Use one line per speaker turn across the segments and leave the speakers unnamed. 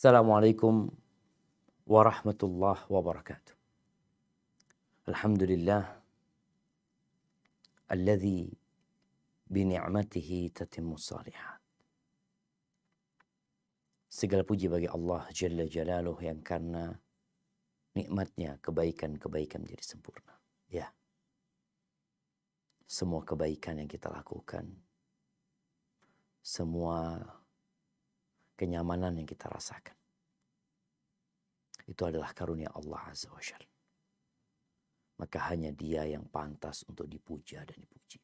Assalamualaikum warahmatullahi wabarakatuh. Alhamdulillah alladzi bini'matihi tatimmus shalihat. Segala puji bagi Allah Jalla Jalaluh yang karena nikmatnya kebaikan-kebaikan menjadi sempurna. Ya, semua kebaikan yang kita lakukan, semua kenyamanan yang kita rasakan, itu adalah karunia Allah Azza wa Jalla. Maka hanya Dia yang pantas untuk dipuja dan dipuji.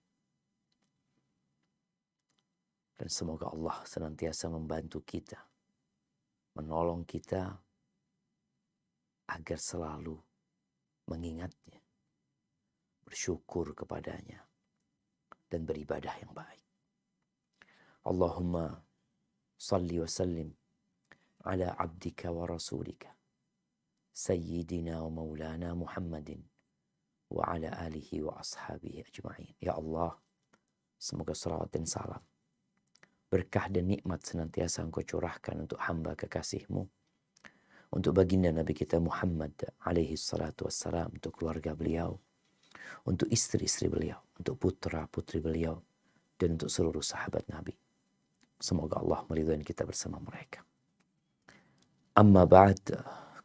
Dan semoga Allah senantiasa membantu kita, menolong kita agar selalu mengingatnya, bersyukur kepadanya, dan beribadah yang baik. Allahumma salli wa sallim ala abdika wa rasulika sayyidina wa maulana Muhammadin wa ala alihi wa ashabihi ajma'in. Ya Allah, semoga salawat dan salam, berkah dan nikmat senantiasa Engkau curahkan untuk hamba kekasih-Mu, untuk baginda Nabi kita Muhammad alaihi salatu wassalam, untuk keluarga beliau, untuk istri-istri beliau, untuk putra-putri beliau, dan untuk seluruh sahabat Nabi. Semoga Allah meridhai kita bersama mereka. Amma ba'd,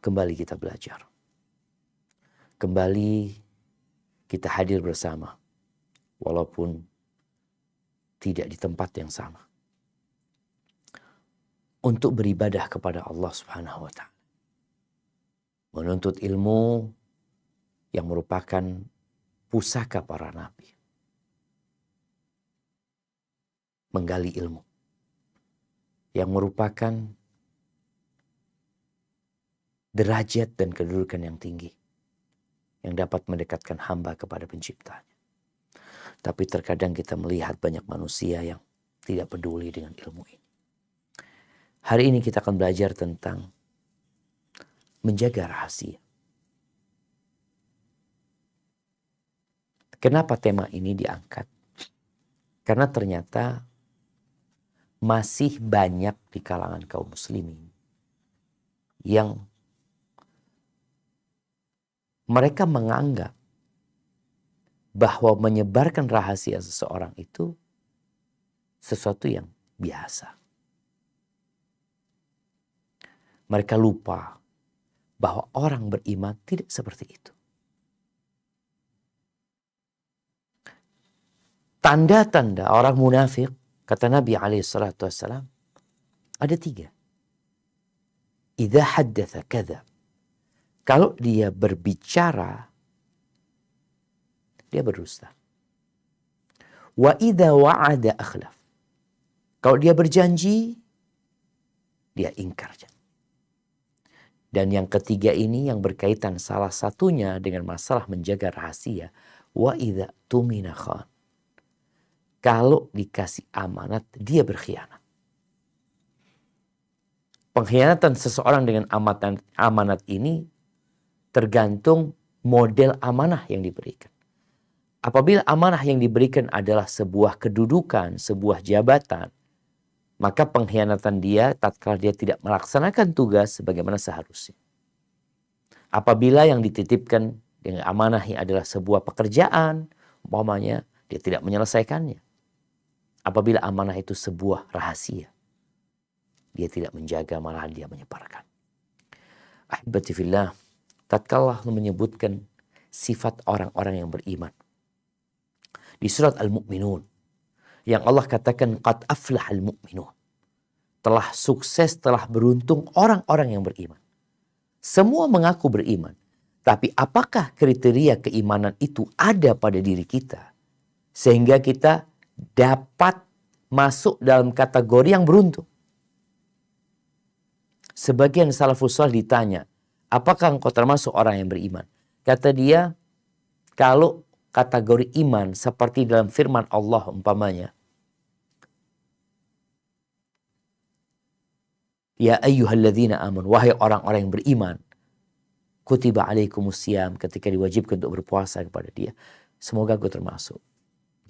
kembali kita belajar. Kembali kita hadir bersama, walaupun tidak di tempat yang sama, untuk beribadah kepada Allah Subhanahu wa Ta'ala, menuntut ilmu yang merupakan pusaka para nabi, menggali ilmu yang merupakan derajat dan kedudukan yang tinggi yang dapat mendekatkan hamba kepada penciptanya. Tapi terkadang kita melihat banyak manusia yang tidak peduli dengan ilmu ini. Hari ini kita akan belajar tentang menjaga rahasia. Kenapa tema ini diangkat? Karena ternyata masih banyak di kalangan kaum muslimin yang mereka menganggap bahwa menyebarkan rahasia seseorang itu sesuatu yang biasa. Mereka lupa bahwa orang beriman tidak seperti itu. Tanda-tanda orang munafik, kata Nabi SAW, ada 3. Idza haddatsa kadzab. Kalau dia berbicara, dia berdusta. Wa idza wa'ada akhlaf. Kalau dia berjanji, dia ingkar janji. Dan yang ketiga ini yang berkaitan salah satunya dengan masalah menjaga rahasia. Wa idza tumina khan. Kalau dikasih amanat, dia berkhianat. Pengkhianatan seseorang dengan amanat ini tergantung model amanah yang diberikan. Apabila amanah yang diberikan adalah sebuah kedudukan, sebuah jabatan, maka pengkhianatan dia tatkala dia tidak melaksanakan tugas sebagaimana seharusnya. Apabila yang dititipkan dengan amanah yang adalah sebuah pekerjaan, umpamanya dia tidak menyelesaikannya. Apabila amanah itu sebuah rahasia, dia tidak menjaga, malahan dia menyebarkan. Ahibati fillah, tatkala Allah menyebutkan sifat orang-orang yang beriman di surat Al-Mu'minun, yang Allah katakan qad aflahal mu'minun, telah sukses, telah beruntung orang-orang yang beriman. Semua mengaku beriman, tapi apakah kriteria keimanan itu ada pada diri kita sehingga kita dapat masuk dalam kategori yang beruntung? Sebagian salafus salih ditanya, apakah engkau termasuk orang yang beriman? Kata dia, kalau kategori iman seperti dalam firman Allah umpamanya, ya ayyuhalladzina amanu, wahai orang-orang yang beriman, kutiba alaikumusiyam, ketika diwajibkan untuk berpuasa kepada dia. Semoga aku termasuk.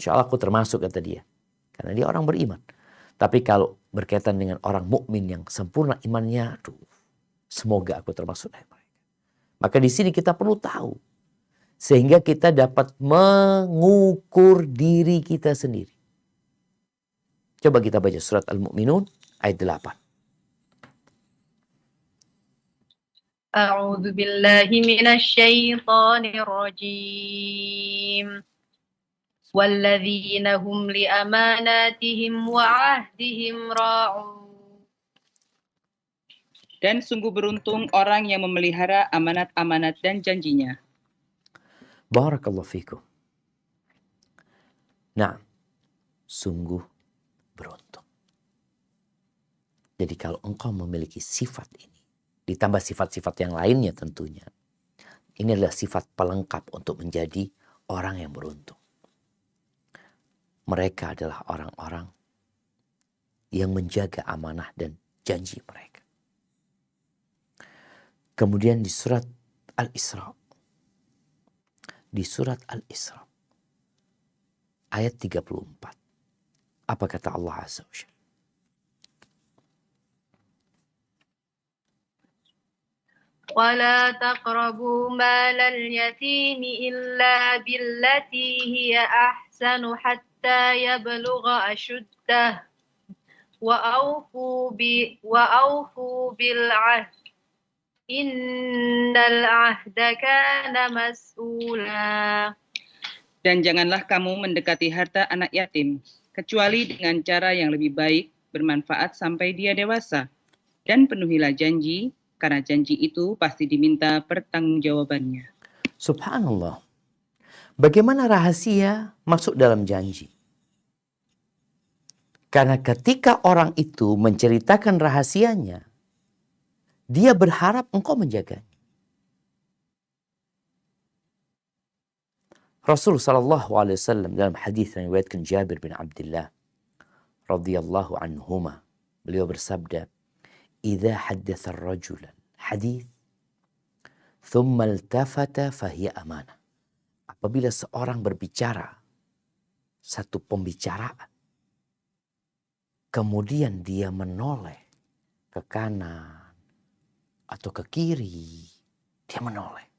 Insya Allah aku termasuk, kata dia. Karena dia orang beriman. Tapi kalau berkaitan dengan orang mukmin yang sempurna imannya, aduh, Semoga aku termasuk dari mereka. Maka di sini kita perlu tahu. Sehingga kita dapat mengukur diri kita sendiri. Coba kita baca surat Al-Mu'minun ayat 8.
A'udzu billahi minasy syaithanir rajim. Walladzina hum li amanatihim wa ahdihim ra'un.
Dan sungguh beruntung orang yang memelihara amanat-amanat dan janjinya.
Barakallahu fikum. Nah, sungguh beruntung. Jadi kalau engkau memiliki sifat ini, ditambah sifat-sifat yang lainnya tentunya, ini adalah sifat pelengkap untuk menjadi orang yang beruntung. Mereka adalah orang-orang yang menjaga amanah dan janji mereka. Kemudian di surat Al-Isra. Di surat Al-Isra. Ayat 34. Apa kata Allah Azza wa Jalla?
ولا تقربوا مال اليتيم إلا بالتي هي أحسن حتى يبلغ أشده وأوفوا بالعهد إن العهد كان مسؤولا.
Dan janganlah kamu mendekati harta anak yatim, kecuali dengan cara yang lebih baik, bermanfaat sampai dia dewasa. Dan penuhilah janji, karena janji itu pasti diminta pertanggungjawabannya.
Subhanallah. Bagaimana rahasia masuk dalam janji? Karena ketika orang itu menceritakan rahasianya, dia berharap engkau menjaganya. Rasul sallallahu alaihi wasallam dalam hadis yang diriwayatkan Jabir bin Abdullah radhiyallahu anhuma, beliau bersabda, "Idza haddatsa ar-rajul hadits, thumma iltafata fahiya amanah." Apabila seorang berbicara satu pembicaraan, kemudian dia menoleh ke kanan atau ke kiri, dia menoleh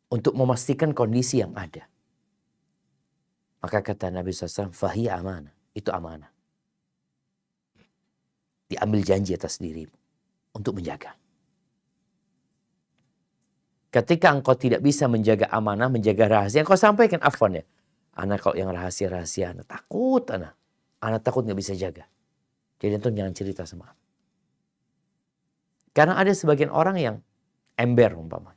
untuk memastikan kondisi yang ada. Maka kata Nabi SAW, fahiya amanah, itu amanah. Diambil janji atas dirimu untuk menjaga. Ketika engkau tidak bisa menjaga amanah, menjaga rahasia, engkau sampaikan, afwan ya, anak kalau yang rahasia-rahasia, anak takut, anak takut gak bisa jaga. Jadi itu jangan cerita sama aku. Karena ada sebagian orang yang ember umpamanya.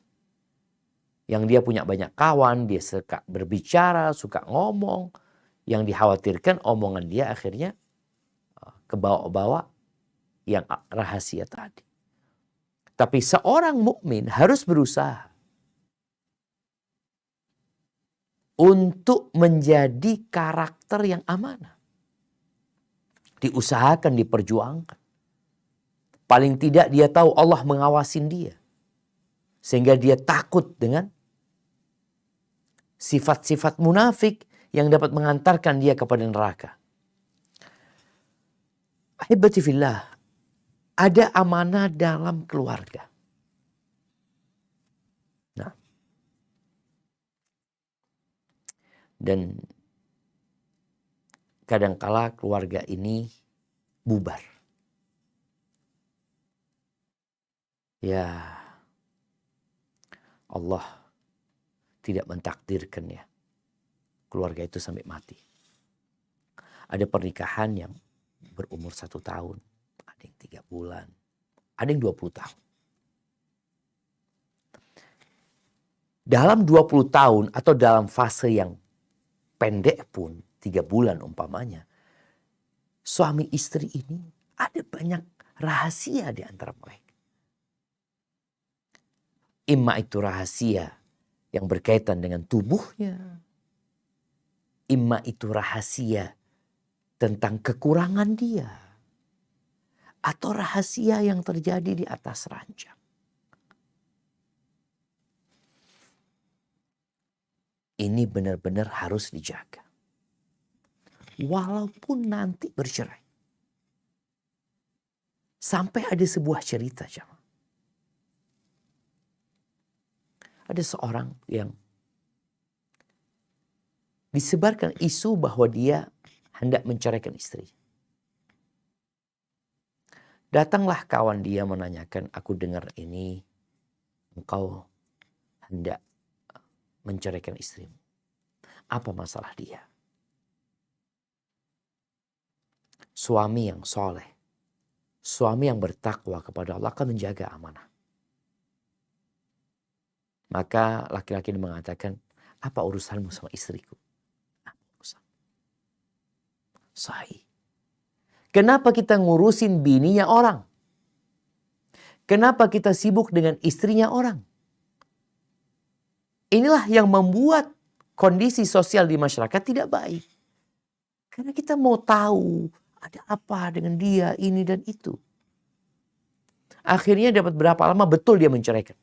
Yang dia punya banyak kawan, dia suka berbicara, suka ngomong. Yang dikhawatirkan omongan dia akhirnya kebawa-bawa yang rahasia tadi. Tapi seorang mukmin harus berusaha untuk menjadi karakter yang amanah. Diusahakan, diperjuangkan. Paling tidak dia tahu Allah mengawasin dia. Sehingga dia takut dengan sifat-sifat munafik yang dapat mengantarkan dia kepada neraka. Ahibati fillah, ada amanah dalam keluarga. Nah, dan kadangkala keluarga ini bubar. Ya, Allah tidak mentakdirkan ya keluarga itu sampai mati. Ada pernikahan yang berumur 1 tahun, ada yang 3 bulan, ada yang 20 tahun. Dalam 20 tahun atau dalam fase yang pendek pun, 3 bulan umpamanya, suami istri ini ada banyak rahasia di antara mereka. Imma itu rahasia yang berkaitan dengan tubuhnya. Imma itu rahasia tentang kekurangan dia. Atau rahasia yang terjadi di atas ranjang. Ini benar-benar harus dijaga. Walaupun nanti bercerai. Sampai ada sebuah cerita, jemaah. Ada seorang yang disebarkan isu bahwa dia hendak menceraikan istri. Datanglah kawan dia menanyakan, aku dengar ini engkau hendak menceraikan istrimu. Apa masalah dia? Suami yang soleh, suami yang bertakwa kepada Allah akan menjaga amanah. Maka laki-laki ini mengatakan, apa urusanmu sama istriku? Apa urusan? Sahih. Kenapa kita ngurusin bininya orang? Kenapa kita sibuk dengan istrinya orang? Inilah yang membuat kondisi sosial di masyarakat tidak baik. Karena kita mau tahu ada apa dengan dia, ini dan itu. Akhirnya dapat berapa lama betul dia menceraikan.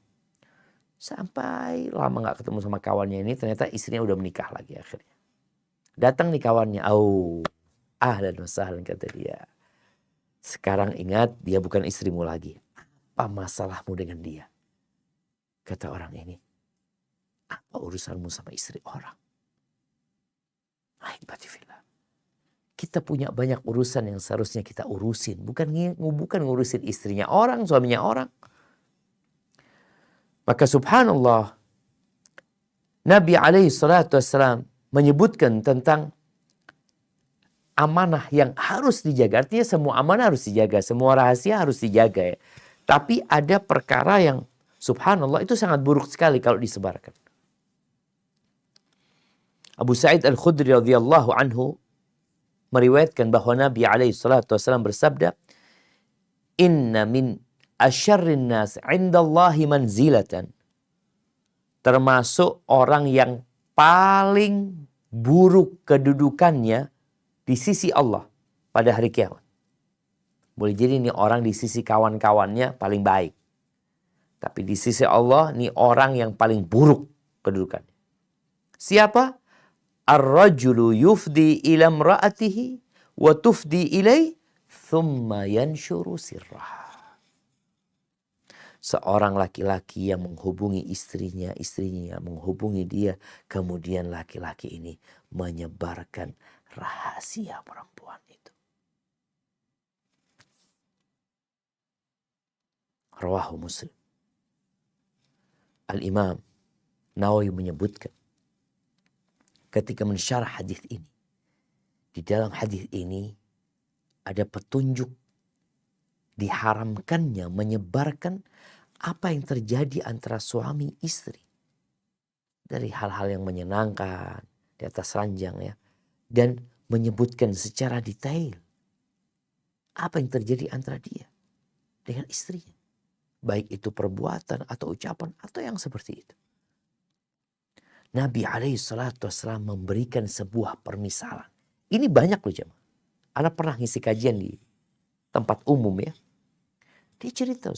Sampai lama gak ketemu sama kawannya ini, ternyata istrinya udah menikah lagi akhirnya. Datang nih kawannya, ahlan wa sahlan kata dia. Sekarang ingat dia bukan istrimu lagi. Apa masalahmu dengan dia? Kata orang ini, apa urusanmu sama istri orang? Ahibbatifillah. Kita punya banyak urusan yang seharusnya kita urusin. Bukan ngurusin istrinya orang, suaminya orang. Maka subhanallah, Nabi SAW menyebutkan tentang amanah yang harus dijaga. Artinya semua amanah harus dijaga, semua rahasia harus dijaga ya. Tapi ada perkara yang subhanallah itu sangat buruk sekali kalau disebarkan. Abu Sa'id Al-Khudri radhiyallahu anhu meriwayatkan bahwa Nabi SAW bersabda, Inna min asyarrin nas indallahi manzilatan. Termasuk orang yang paling buruk kedudukannya di sisi Allah pada hari kiamat. Boleh jadi ini orang di sisi kawan-kawannya paling baik. Tapi di sisi Allah ini orang yang paling buruk kedudukannya. Siapa? Ar-rajulu yufdi ila imra'atihi wa tufdi ilai thumma yanshuru sirrah. Seorang laki-laki yang menghubungi istrinya menghubungi dia, kemudian laki-laki ini menyebarkan rahasia perempuan itu. Rawahu Muslim. Al-Imam Nawawi menyebutkan ketika mensyarah hadis ini, di dalam hadis ini ada petunjuk diharamkannya menyebarkan apa yang terjadi antara suami istri. Dari hal-hal yang menyenangkan di atas ranjang ya. Dan menyebutkan secara detail apa yang terjadi antara dia dengan istrinya. Baik itu perbuatan atau ucapan atau yang seperti itu. Nabi SAW memberikan sebuah permisalan. Ini banyak loh jemaah. Ana pernah ngisi kajian di tempat umum ya. Dia cerita,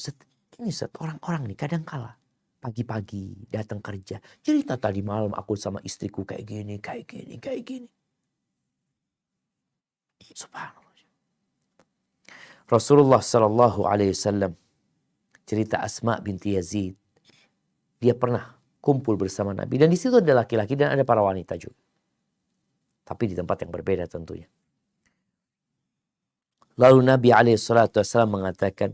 ini orang-orang nih kadang kala pagi-pagi datang kerja. Cerita tadi malam aku sama istriku kayak gini. Subhanallah. Rasulullah SAW cerita Asma binti Yazid. Dia pernah kumpul bersama Nabi. Dan di situ ada laki-laki dan ada para wanita juga. Tapi di tempat yang berbeda tentunya. Lalu Nabi SAW mengatakan,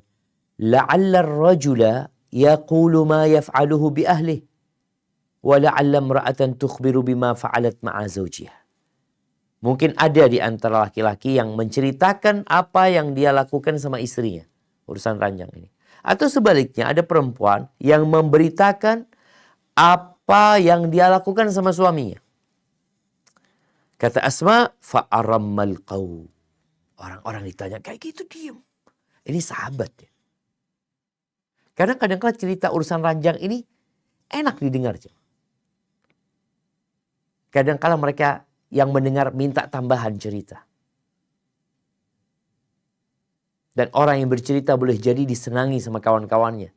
la'alla ar-rajula yaqulu ma yaf'aluhu bi ahlihi wa la'alla imra'atan tukhbiru bima fa'alat ma'a zawjiha. Mungkin ada di antara laki-laki yang menceritakan apa yang dia lakukan sama istrinya. Urusan ranjang ini. Atau sebaliknya ada perempuan yang memberitakan apa yang dia lakukan sama suaminya. Kata Asma, fa'arammal qaw. Orang-orang ditanya kayak gitu diem. Ini sahabat ya. Karena kadang-kadang cerita urusan ranjang ini enak didengar. Kadang-kadang mereka yang mendengar minta tambahan cerita. Dan orang yang bercerita boleh jadi disenangi sama kawan-kawannya.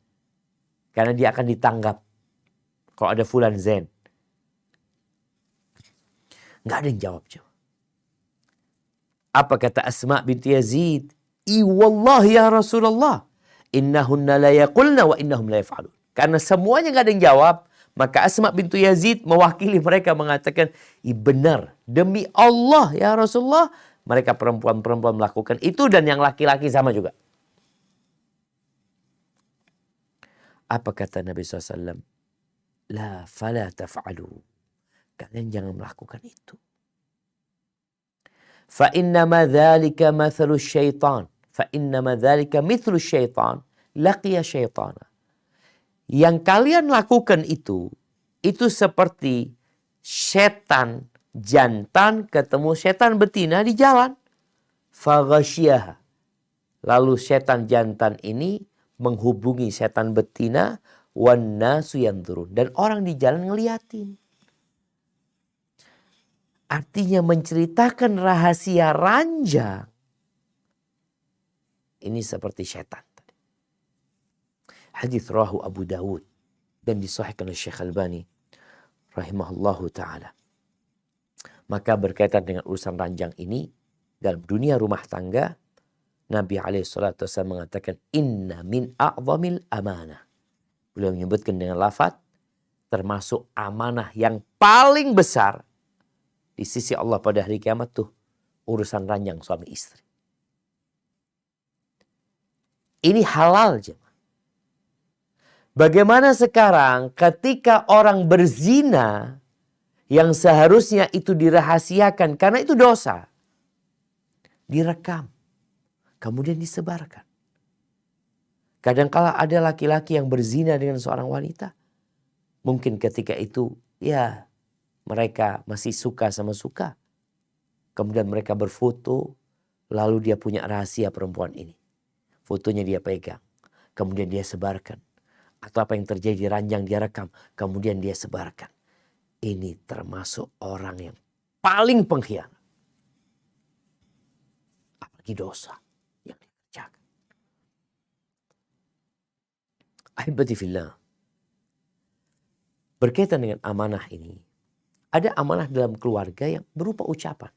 Karena dia akan ditanggap. Kalau ada fulan zen. Nggak ada yang jawab. Apa kata Asma binti Yazid? Wallahi ya Rasulullah. Innahunna la yaqulna wa innahum la yaf'alun. Karena semuanya nggak ada yang jawab. Maka Asma bintu Yazid mewakili mereka mengatakan, benar, demi Allah ya Rasulullah, mereka perempuan-perempuan melakukan itu dan yang laki-laki sama juga. Apa kata Nabi SAW? La fala taf'alu. Kalian jangan melakukan itu. Fa innama dzalika mathalu syaitan. Fa innama dzalika mithlu syaitan laqiya syaitana. Yang kalian lakukan itu seperti setan jantan ketemu setan betina di jalan. Faghasyiha. Lalu setan jantan ini menghubungi setan betina, wan nasu yanzurun, dan orang di jalan ngeliatin. Artinya menceritakan rahasia ranjang. Ini seperti setan. Hadits rawahu Abu Dawud dan disahihkan oleh Syekh Albani rahimahullahu taala. Maka berkaitan dengan urusan ranjang ini dalam dunia rumah tangga, Nabi SAW mengatakan inna min a'zamil amanah. Beliau menyebutkan dengan lafaz termasuk amanah yang paling besar di sisi Allah pada hari kiamat tuh urusan ranjang suami istri. Ini halal jemaah. Bagaimana sekarang ketika orang berzina yang seharusnya itu dirahasiakan karena itu dosa, direkam, kemudian disebarkan. Kadangkala ada laki-laki yang berzina dengan seorang wanita. Mungkin ketika itu ya mereka masih suka sama suka. Kemudian mereka berfoto, lalu dia punya rahasia perempuan ini. Fotonya dia pegang, kemudian dia sebarkan. Atau apa yang terjadi di ranjang dia rekam, kemudian dia sebarkan. Ini termasuk orang yang paling pengkhianat. Apalagi dosa yang dikerjakan. Ahibati fillah. Berkaitan dengan amanah ini, ada amanah dalam keluarga yang berupa ucapan.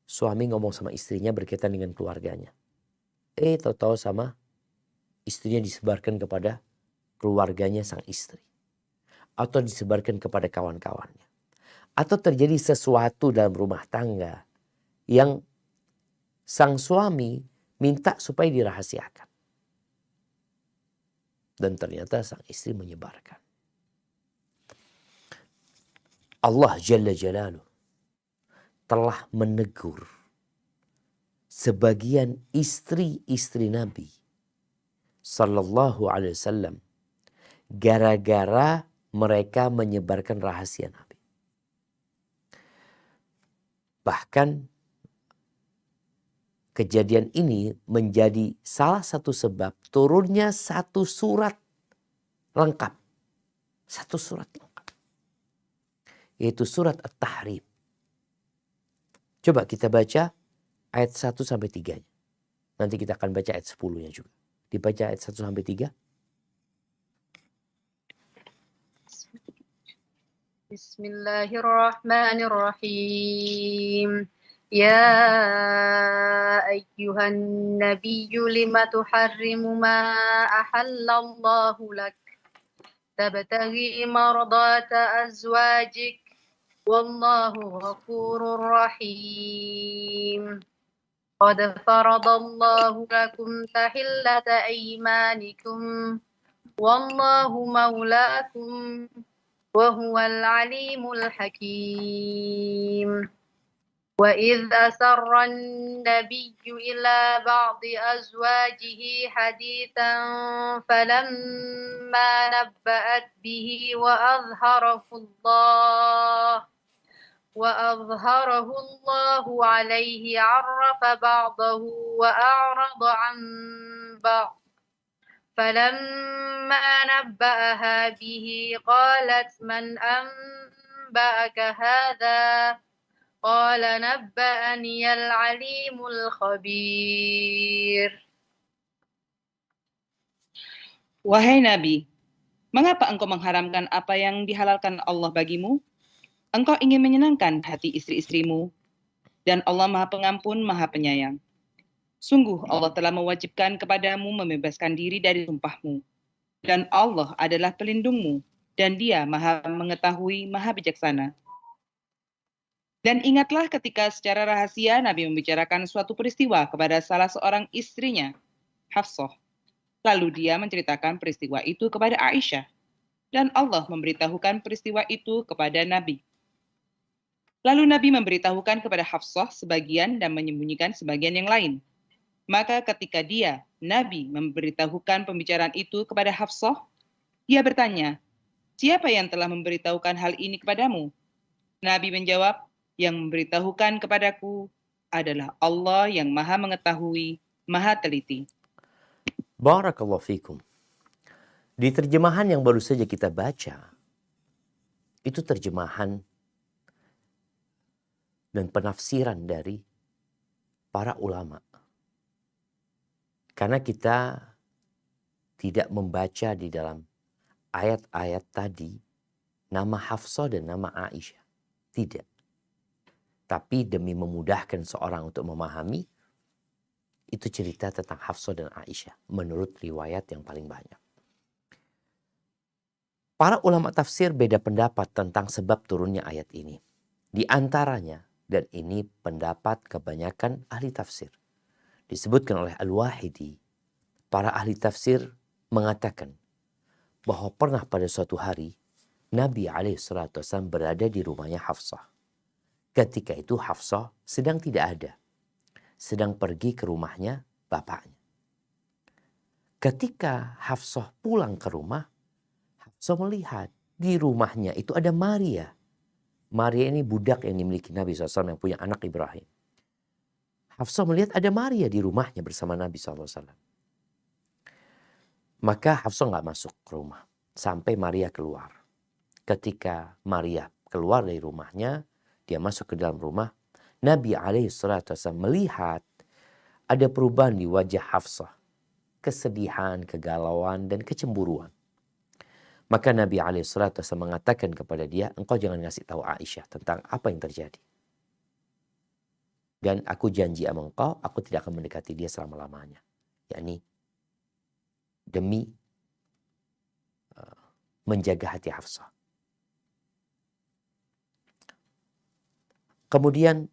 Suami ngomong sama istrinya berkaitan dengan keluarganya. Tahu-tahu sama istrinya disebarkan kepada keluarganya sang istri. Atau disebarkan kepada kawan-kawannya. Atau terjadi sesuatu dalam rumah tangga yang sang suami minta supaya dirahasiakan. Dan ternyata sang istri menyebarkan. Allah Jalla Jalaluh telah menegur sebagian istri-istri Nabi Sallallahu Alaihi Wasallam gara-gara mereka menyebarkan rahasia Nabi. Bahkan kejadian ini menjadi salah satu sebab turunnya satu surat lengkap. Satu surat lengkap. Yaitu surat At-Tahrim. Coba kita baca ayat 1 sampai 3-nya. Nanti kita akan baca ayat 10-nya juga. Dibaca ayat 1 sampai 3.
Bismillahirrahmanirrahim. Ya ayyuhan nabiyyu lima tuharrimu ma ahallallahu lak. Tabtaghi mardata azwajik. Wallahu ghafurur rahim. Qad faradallahu lakum tahillata aymanikum. Wallahu maulakum. Wa huwal alimul hakim. وإذ أسر النبي إلى بعض أزواجه حديثا فلما نبأت به وأظهره الله عليه عرف بعضه وأعرض عن بعض فلما نبأها به قالت من أنبأك هذا قال نبأني العليم الخبير.
Wahai Nabi, mengapa engkau mengharamkan apa yang dihalalkan Allah bagimu? Engkau ingin menyenangkan hati istri-istrimu, dan Allah Maha Pengampun, Maha Penyayang. Sungguh Allah telah mewajibkan kepadamu membebaskan diri dari sumpahmu, dan Allah adalah pelindungmu. dan Dia Maha mengetahui, Maha bijaksana. Dan ingatlah ketika secara rahasia Nabi membicarakan suatu peristiwa kepada salah seorang istrinya, Hafsah. Lalu dia menceritakan peristiwa itu kepada Aisyah. Dan Allah memberitahukan peristiwa itu kepada Nabi. Lalu Nabi memberitahukan kepada Hafsah sebagian dan menyembunyikan sebagian yang lain. Maka ketika Nabi memberitahukan pembicaraan itu kepada Hafsah, ia bertanya, "Siapa yang telah memberitahukan hal ini kepadamu?" Nabi menjawab, "Yang memberitahukan kepadaku adalah Allah yang Maha mengetahui, Maha teliti."
Barakallahu fikum. Di terjemahan yang baru saja kita baca, itu terjemahan dan penafsiran dari para ulama. Karena kita tidak membaca di dalam ayat-ayat tadi nama Hafsah dan nama Aisyah. Tidak. Tapi demi memudahkan seorang untuk memahami, itu cerita tentang Hafsah dan Aisyah menurut riwayat yang paling banyak. Para ulama tafsir beda pendapat tentang sebab turunnya ayat ini. Di antaranya, dan ini pendapat kebanyakan ahli tafsir, disebutkan oleh Al-Wahidi, para ahli tafsir mengatakan bahwa pernah pada suatu hari Nabi SAW berada di rumahnya Hafsah. Ketika itu Hafsah sedang tidak ada, sedang pergi ke rumahnya bapaknya. Ketika Hafsah pulang ke rumah, Hafsah melihat di rumahnya itu ada Maria. Maria ini budak yang dimiliki Nabi SAW yang punya anak Ibrahim. Hafsah melihat ada Maria di rumahnya bersama Nabi SAW. Maka Hafsah nggak masuk ke rumah sampai Maria keluar. Ketika Maria keluar dari rumahnya, dia masuk ke dalam rumah, Nabi SAW melihat ada perubahan di wajah Hafsah. Kesedihan, kegalauan, dan kecemburuan. Maka Nabi SAW mengatakan kepada dia, engkau jangan ngasih tahu Aisyah tentang apa yang terjadi. Dan aku janji sama engkau, aku tidak akan mendekati dia selama-lamanya. Yakni demi menjaga hati Hafsah. Kemudian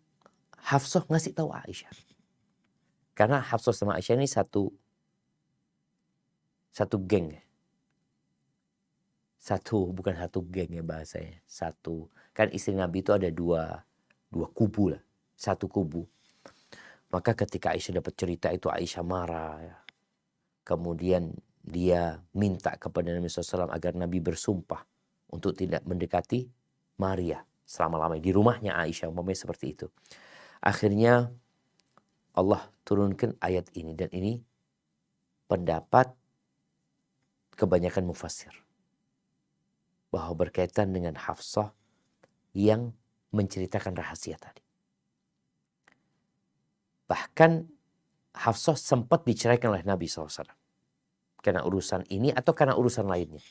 Hafsah ngasih tahu Aisyah. Karena Hafsah sama Aisyah ini satu geng. Bukan satu geng ya bahasanya. Kan istri Nabi itu ada dua kubu lah. Satu kubu. Maka ketika Aisyah dapat cerita itu, Aisyah marah. Ya. Kemudian dia minta kepada Nabi SAW agar Nabi bersumpah untuk tidak mendekati Maria selama-lamanya di rumahnya Aisyah, umpamanya seperti itu. Akhirnya Allah turunkan ayat ini, dan ini pendapat kebanyakan mufassir bahwa berkaitan dengan Hafsah yang menceritakan rahasia tadi. Bahkan Hafsah sempat diceraikan oleh Nabi SAW karena urusan ini atau karena urusan lainnya.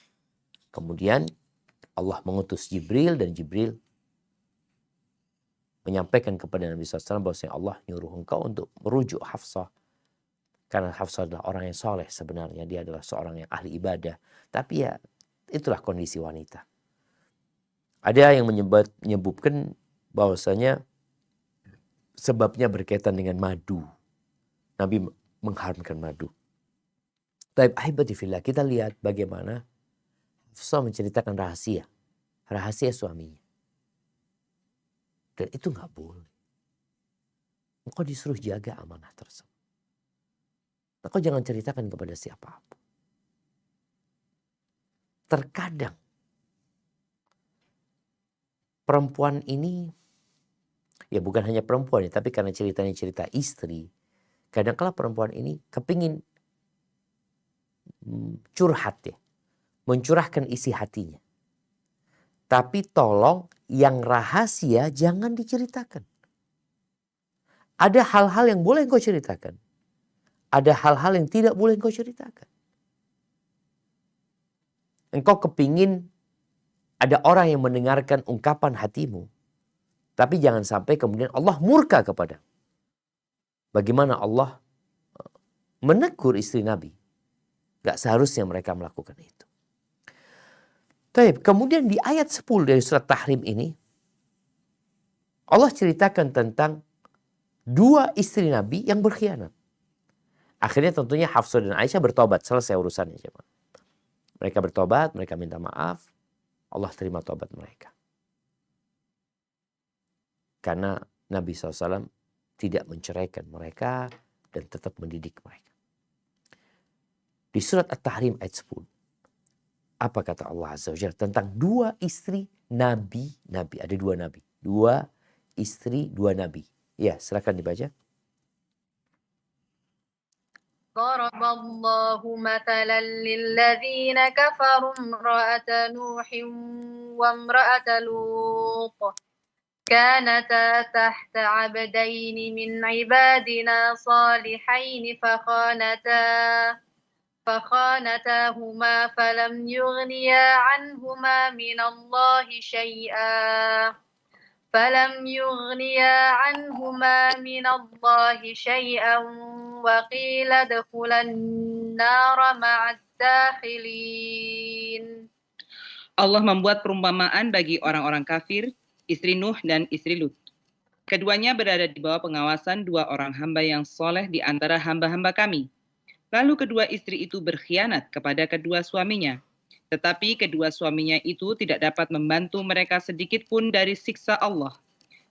Kemudian Allah mengutus Jibril, dan Jibril menyampaikan kepada Nabi SAW bahwasanya Allah nyuruh engkau untuk merujuk Hafsah. Karena Hafsah adalah orang yang soleh sebenarnya. Dia adalah seorang yang ahli ibadah. Tapi ya itulah kondisi wanita. Ada yang menyebutkan bahwasanya sebabnya berkaitan dengan madu. Nabi mengharamkan madu. Tapi ahibati fillah, kita lihat bagaimana Hafsah menceritakan rahasia suaminya. Dan itu nggak boleh. Engkau disuruh jaga amanah tersebut. Engkau jangan ceritakan kepada siapapun. Terkadang perempuan ini, ya bukan hanya perempuan ya, tapi karena ceritanya cerita istri, kadang-kala perempuan ini kepingin curhat ya, mencurahkan isi hatinya. Tapi tolong yang rahasia jangan diceritakan. Ada hal-hal yang boleh engkau ceritakan. Ada hal-hal yang tidak boleh engkau ceritakan. Engkau kepingin ada orang yang mendengarkan ungkapan hatimu. Tapi jangan sampai kemudian Allah murka kepada. Bagaimana Allah menegur istri Nabi. Gak seharusnya mereka melakukan itu. Taib, kemudian di ayat 10 dari surat Tahrim ini, Allah ceritakan tentang dua istri Nabi yang berkhianat. Akhirnya tentunya Hafsah dan Aisyah bertobat, selesai urusannya. Mereka bertobat, mereka minta maaf, Allah terima tobat mereka. Karena Nabi SAW tidak menceraikan mereka dan tetap mendidik mereka. Di surat At-Tahrim ayat 10. Apa kata Allah Azza wa Jalla tentang dua istri nabi-nabi. Ada dua nabi. Dua istri, dua nabi. Ya, silakan dibaca.
ضرب الله مثلا للذين كفروا امرأة نوح وامرأة لوط كانتا تحت عبدين من عبادنا صالحين فخانتاهما فلم يغنيا عنهما من الله شيئا وقيل ادخلا النار مع الداخلين.
Allah membuat perumpamaan bagi orang-orang kafir, istri Nuh dan istri Lut. Keduanya berada di bawah pengawasan dua orang hamba yang soleh di antara hamba-hamba kami. Lalu kedua istri itu berkhianat kepada kedua suaminya. Tetapi kedua suaminya itu tidak dapat membantu mereka sedikit pun dari siksa Allah.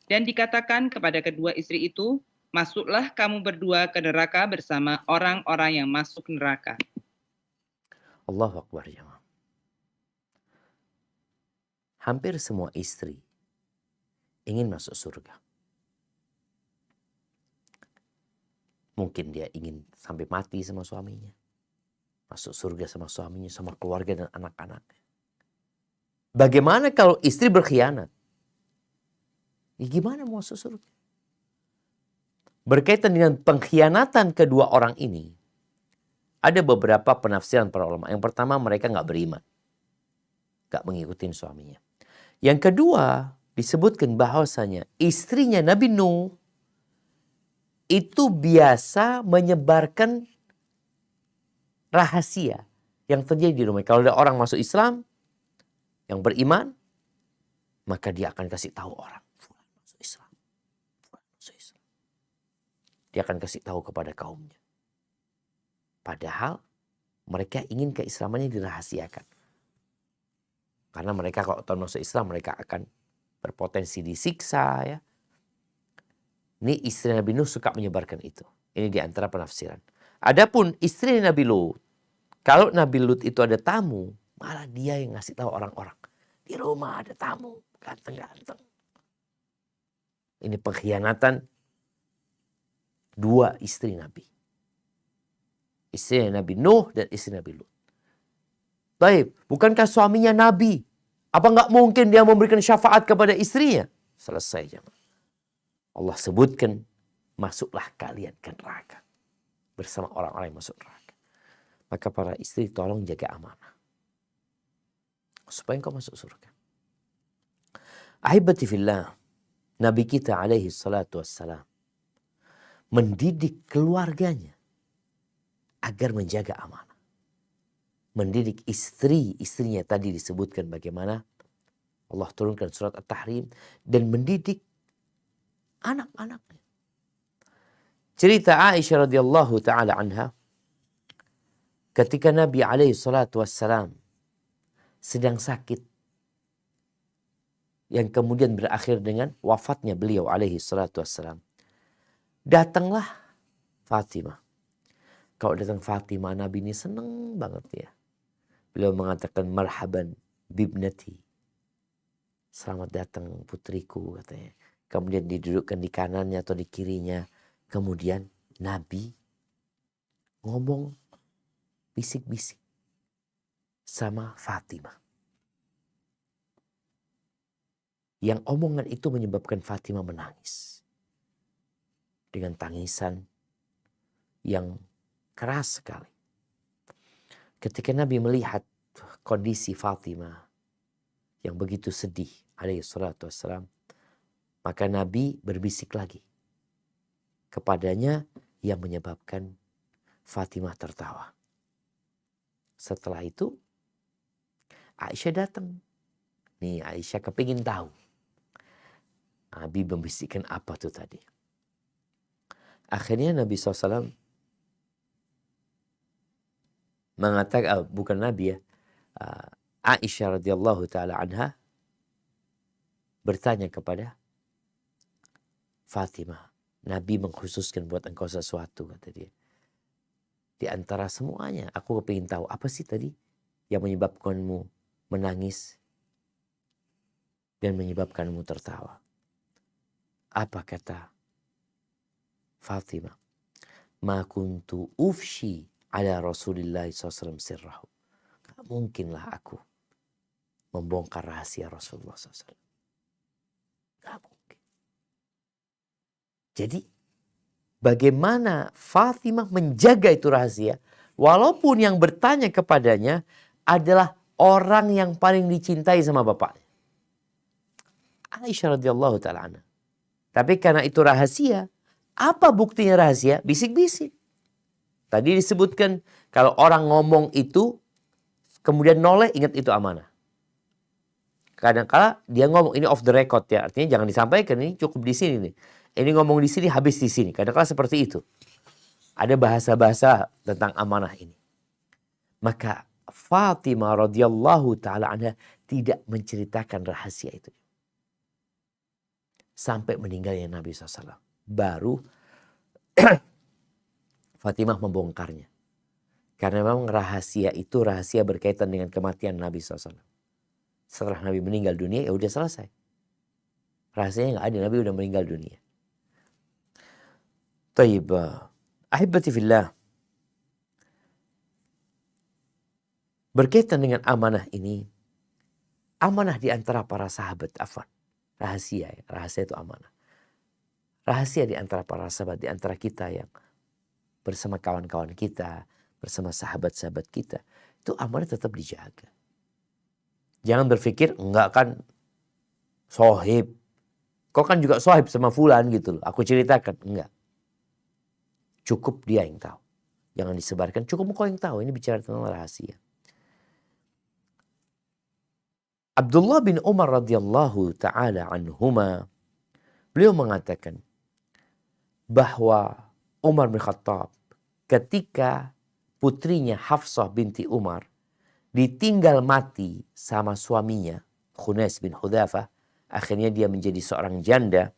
Dan dikatakan kepada kedua istri itu, masuklah kamu berdua ke neraka bersama orang-orang yang masuk neraka.
Allahu Akbar, jemaah. Hampir semua istri ingin masuk surga. Mungkin dia ingin sampai mati sama suaminya. Masuk surga sama suaminya, sama keluarga dan anak-anaknya. Bagaimana kalau istri berkhianat? Ya gimana mau masuk surga? Berkaitan dengan pengkhianatan kedua orang ini, ada beberapa penafsiran para ulama. Yang pertama, mereka nggak beriman. Nggak mengikuti suaminya. Yang kedua, disebutkan bahwasanya istrinya Nabi Nuh itu biasa menyebarkan rahasia yang terjadi di rumah. Kalau ada orang masuk Islam, yang beriman, maka dia akan kasih tahu orang. Fulan masuk Islam. Fulan masuk Islam. Dia akan kasih tahu kepada kaumnya. Padahal mereka ingin keislamannya dirahasiakan. Karena mereka kalau tahun masuk Islam, mereka akan berpotensi disiksa. Ya. Ini istri Nabi Nuh suka menyebarkan itu. Ini di antara penafsiran. Adapun istri Nabi Lut, kalau Nabi Lut itu ada tamu, malah dia yang ngasih tahu orang-orang. Di rumah ada tamu, ganteng-ganteng. Ini pengkhianatan dua istri Nabi. Istri Nabi Nuh dan istri Nabi Lut. Baik, bukankah suaminya Nabi? Apa nggak mungkin dia memberikan syafaat kepada istrinya? Selesai jemaah. Allah sebutkan, masuklah kalian ke neraka bersama orang-orang yang masuk neraka. Maka para istri tolong jaga amanah supaya engkau masuk surga. Ahibati fillah, Nabi kita alaihi salatu wassalam mendidik keluarganya agar menjaga amanah. Mendidik istrinya tadi disebutkan bagaimana Allah turunkan surat At-Tahrim dan mendidik anak-anaknya. Cerita Aisyah radhiyallahu taala anha ketika Nabi alaihi salatu wassalam sedang sakit yang kemudian berakhir dengan wafatnya beliau alaihi salatu wassalam. Datanglah Fatimah. Kalau datang Fatimah, Nabi ini senang banget ya. Beliau mengatakan marhaban bibnati. Selamat datang putriku katanya. Kemudian didudukkan di kanannya atau di kirinya. Kemudian Nabi ngomong bisik-bisik sama Fatimah. Yang omongan itu menyebabkan Fatimah menangis. Dengan tangisan yang keras sekali. Ketika Nabi melihat kondisi Fatimah yang begitu sedih alaihi salatu wassalam, maka Nabi berbisik lagi kepadanya yang menyebabkan Fatimah tertawa. Setelah itu Aisyah datang. Nih Aisyah kepingin tahu. Nabi membisikkan apa tuh tadi. Akhirnya Nabi SAW mengatakan, bukan Nabi ya, Aisyah radhiyallahu taala anha bertanya kepada Fatimah, Nabi mengkhususkan buat engkau sesuatu, kata dia. Di antara semuanya, aku kepingin tahu apa sih tadi yang menyebabkanmu menangis dan menyebabkanmu tertawa. Apa kata Fatimah? Ma kuntu ufshi ala Rasulillah SAW sirrahu. Gak mungkinlah aku membongkar rahasia Rasulullah SAW. Gak mungkin. Jadi bagaimana Fatimah menjaga itu rahasia, walaupun yang bertanya kepadanya adalah orang yang paling dicintai sama bapaknya, Aisyah radhiyallahu taala anha. Tapi karena itu rahasia, apa buktinya rahasia? Bisik-bisik. Tadi disebutkan kalau orang ngomong itu kemudian noleh, ingat itu amanah. Kadang-kala dia ngomong ini off the record ya, artinya jangan disampaikan, ini cukup di sini nih. Ini ngomong di sini, habis di sini. Kadang-kala seperti itu. Ada bahasa-bahasa tentang amanah ini. Maka Fatimah radhiyallahu taala anha tidak menceritakan rahasia itu. Sampai meninggalnya Nabi SAW. Baru Fatimah membongkarnya. Karena memang rahasia itu rahasia berkaitan dengan kematian Nabi SAW. Setelah Nabi meninggal dunia, ya udah selesai. Rahasianya nggak ada, Nabi udah meninggal dunia. Taib, ahibati fillah. Berkaitan dengan amanah ini, amanah di antara para sahabat, rahasia ya, rahasia itu amanah. Rahasia di antara para sahabat, di antara kita yang bersama kawan-kawan kita, bersama sahabat-sahabat kita, itu amanah tetap dijaga. Jangan berpikir, enggak kan sohib. Kau kan juga sohib sama fulan gitu loh. Aku ceritakan. Enggak. Cukup dia yang tahu. Jangan disebarkan, cukup kau yang tahu. Ini bicara tentang rahasia. Abdullah bin Umar radhiyallahu ta'ala anhuma, beliau mengatakan bahwa Umar bin Khattab ketika putrinya Hafsah binti Umar ditinggal mati sama suaminya Khunais bin Hudzafah, akhirnya dia menjadi seorang janda.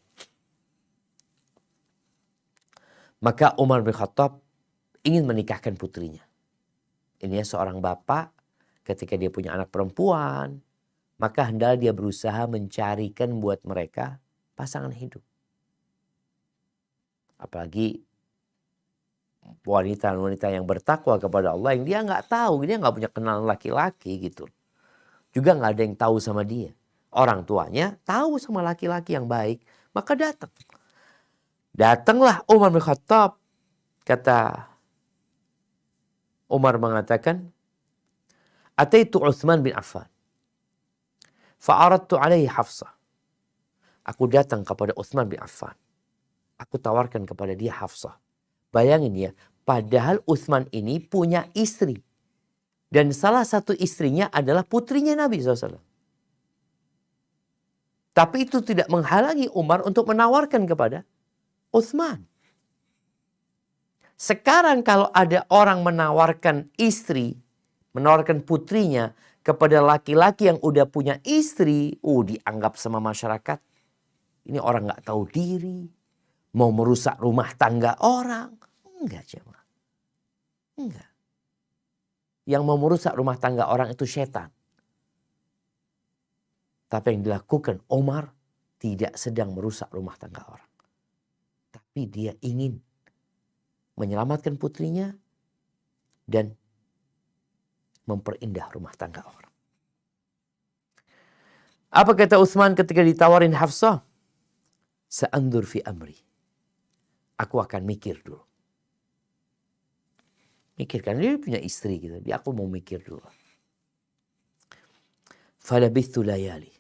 Maka Umar bin Khattab ingin menikahkan putrinya. Ini seorang bapak ketika dia punya anak perempuan, maka hendaknya dia berusaha mencarikan buat mereka pasangan hidup. Apalagi wanita-wanita yang bertakwa kepada Allah yang dia nggak tahu, dia nggak punya kenalan laki-laki gitu. Juga nggak ada yang tahu sama dia. Orang tuanya tahu sama laki-laki yang baik, maka datang. Datanglah Umar bin Khattab. Kata Umar mengatakan, Ataitu Uthman bin Affan. Fa'aradtu alaihi Hafsah. Aku datang kepada Uthman bin Affan. Aku tawarkan kepada dia Hafsah. Bayangin ya, padahal Uthman ini punya istri. Dan salah satu istrinya adalah putrinya Nabi SAW. Tapi itu tidak menghalangi Umar untuk menawarkan kepada Uthman. Sekarang kalau ada orang menawarkan istri, menawarkan putrinya kepada laki-laki yang udah punya istri, dianggap sama masyarakat, ini orang gak tahu diri, mau merusak rumah tangga orang. Enggak, jemaah. Enggak. Yang mau merusak rumah tangga orang itu setan. Tapi yang dilakukan Umar tidak sedang merusak rumah tangga orang. Tapi dia ingin menyelamatkan putrinya dan memperindah rumah tangga orang. Apa kata Utsman ketika ditawarin Hafsah? Sa'andur fi amri. Aku akan mikir dulu. Mikirkan, dia punya istri gitu. Aku mau mikir dulu. Falabithu layali.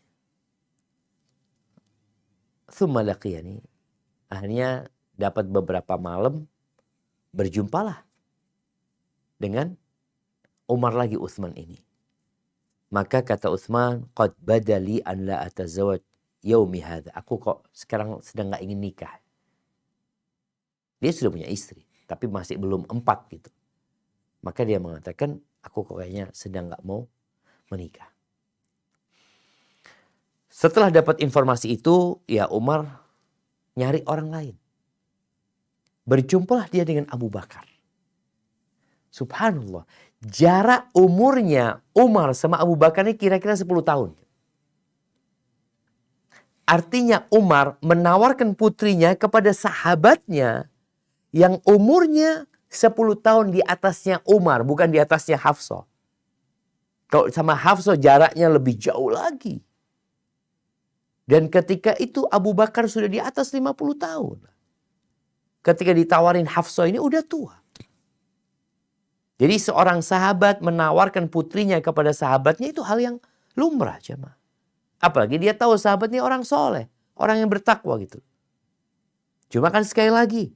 Thumma laqiyani. Akhirnya dapat beberapa malam, berjumpalah dengan Umar lagi Utsman ini. Maka kata Utsman, qad badali an la atazawwaj yaumi hadza. Aku kok sekarang sedang nggak ingin nikah. Dia sudah punya istri, tapi masih belum 4 gitu. Maka dia mengatakan, aku kok kayaknya sedang nggak mau menikah. Setelah dapat informasi itu, ya Umar nyari orang lain. Berjumpalah dia dengan Abu Bakar. Subhanallah, jarak umurnya Umar sama Abu Bakar ini kira-kira 10 tahun. Artinya Umar menawarkan putrinya kepada sahabatnya yang umurnya 10 tahun di atasnya Umar, bukan di atasnya Hafsah. Kalau sama Hafsah jaraknya lebih jauh lagi. Dan ketika itu Abu Bakar sudah di atas 50 tahun. Ketika ditawarin Hafsah ini udah tua. Jadi seorang sahabat menawarkan putrinya kepada sahabatnya itu hal yang lumrah, jemaah. Apalagi dia tahu sahabatnya orang soleh, orang yang bertakwa gitu. Cuma kan sekali lagi,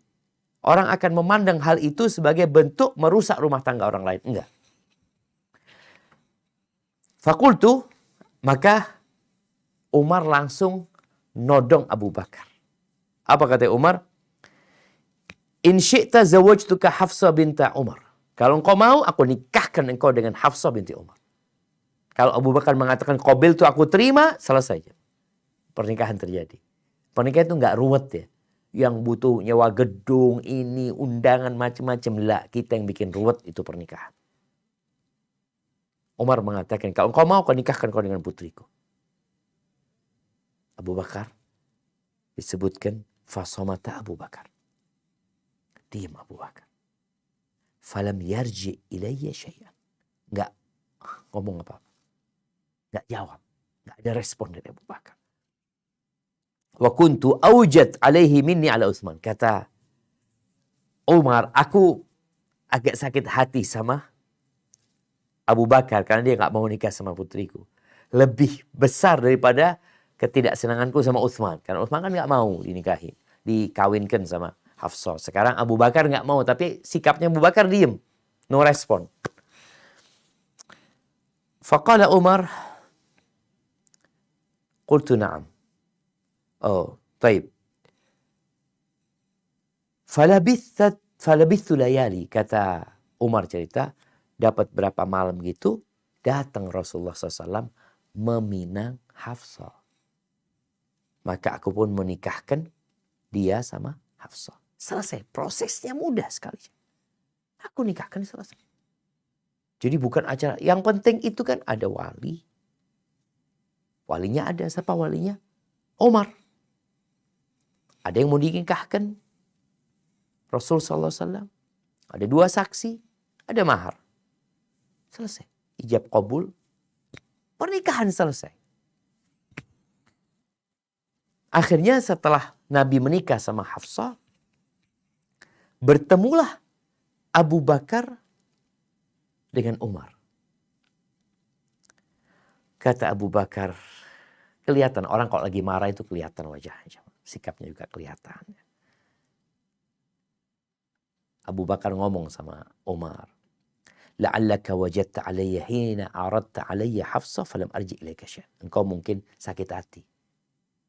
orang akan memandang hal itu sebagai bentuk merusak rumah tangga orang lain. Enggak. Fakultu, maka Umar langsung nodong Abu Bakar. Apa kata Umar? In syi'ta zawajtuka Hafsah binta Umar. Kalau engkau mau, aku nikahkan engkau dengan Hafsah binti Umar. Kalau Abu Bakar mengatakan qabil itu aku terima, selesai. Pernikahan terjadi. Pernikahan itu nggak ruwet ya. Yang butuh nyewa gedung, ini, undangan, macam-macam. Lah, kita yang bikin ruwet itu pernikahan. Umar mengatakan, kalau engkau mau, aku nikahkan kau dengan putriku. Abu Bakar disebutkan fasomata Abu Bakar. Diam Abu Bakar. Falam yarji ilayya syai'an. Enggak ngomong apa-apa. Enggak jawab. Enggak ada respon dari Abu Bakar. Wa kuntu aujad alaihi minni ala Utsman. Kata Umar, aku agak sakit hati sama Abu Bakar karena dia enggak mau nikah sama putriku. Lebih besar daripada ketidaksenanganku sama Utsman. Karena Utsman kan enggak mau dinikahi, dikawinkan sama Hafsah. Sekarang Abu Bakar nggak mau, tapi sikapnya Abu Bakar diem, no respon. Faqala Umar, qultu na'am. Oh, taib. Falabithu layali, kata Umar cerita, dapat berapa malam gitu, datang Rasulullah SAW meminang Hafsah. Maka aku pun menikahkan dia sama Hafsah. Selesai. Prosesnya mudah sekali. Aku nikahkan selesai. Jadi bukan acara. Yang penting itu kan ada wali. Walinya ada. Siapa walinya? Umar. Ada yang mau dinikahkan. Rasul SAW. Ada 2 saksi. Ada mahar. Selesai. Ijab qabul. Pernikahan selesai. Akhirnya setelah Nabi menikah sama Hafsah, bertemulah Abu Bakar dengan Umar. Kata Abu Bakar, kelihatan orang kalau lagi marah itu kelihatan wajahnya. Sikapnya juga kelihatan. Abu Bakar ngomong sama Umar, la'allaka wajadta alayya hina aradta alayya Hafsah falam arji ilaika syai'an. Engkau mungkin sakit hati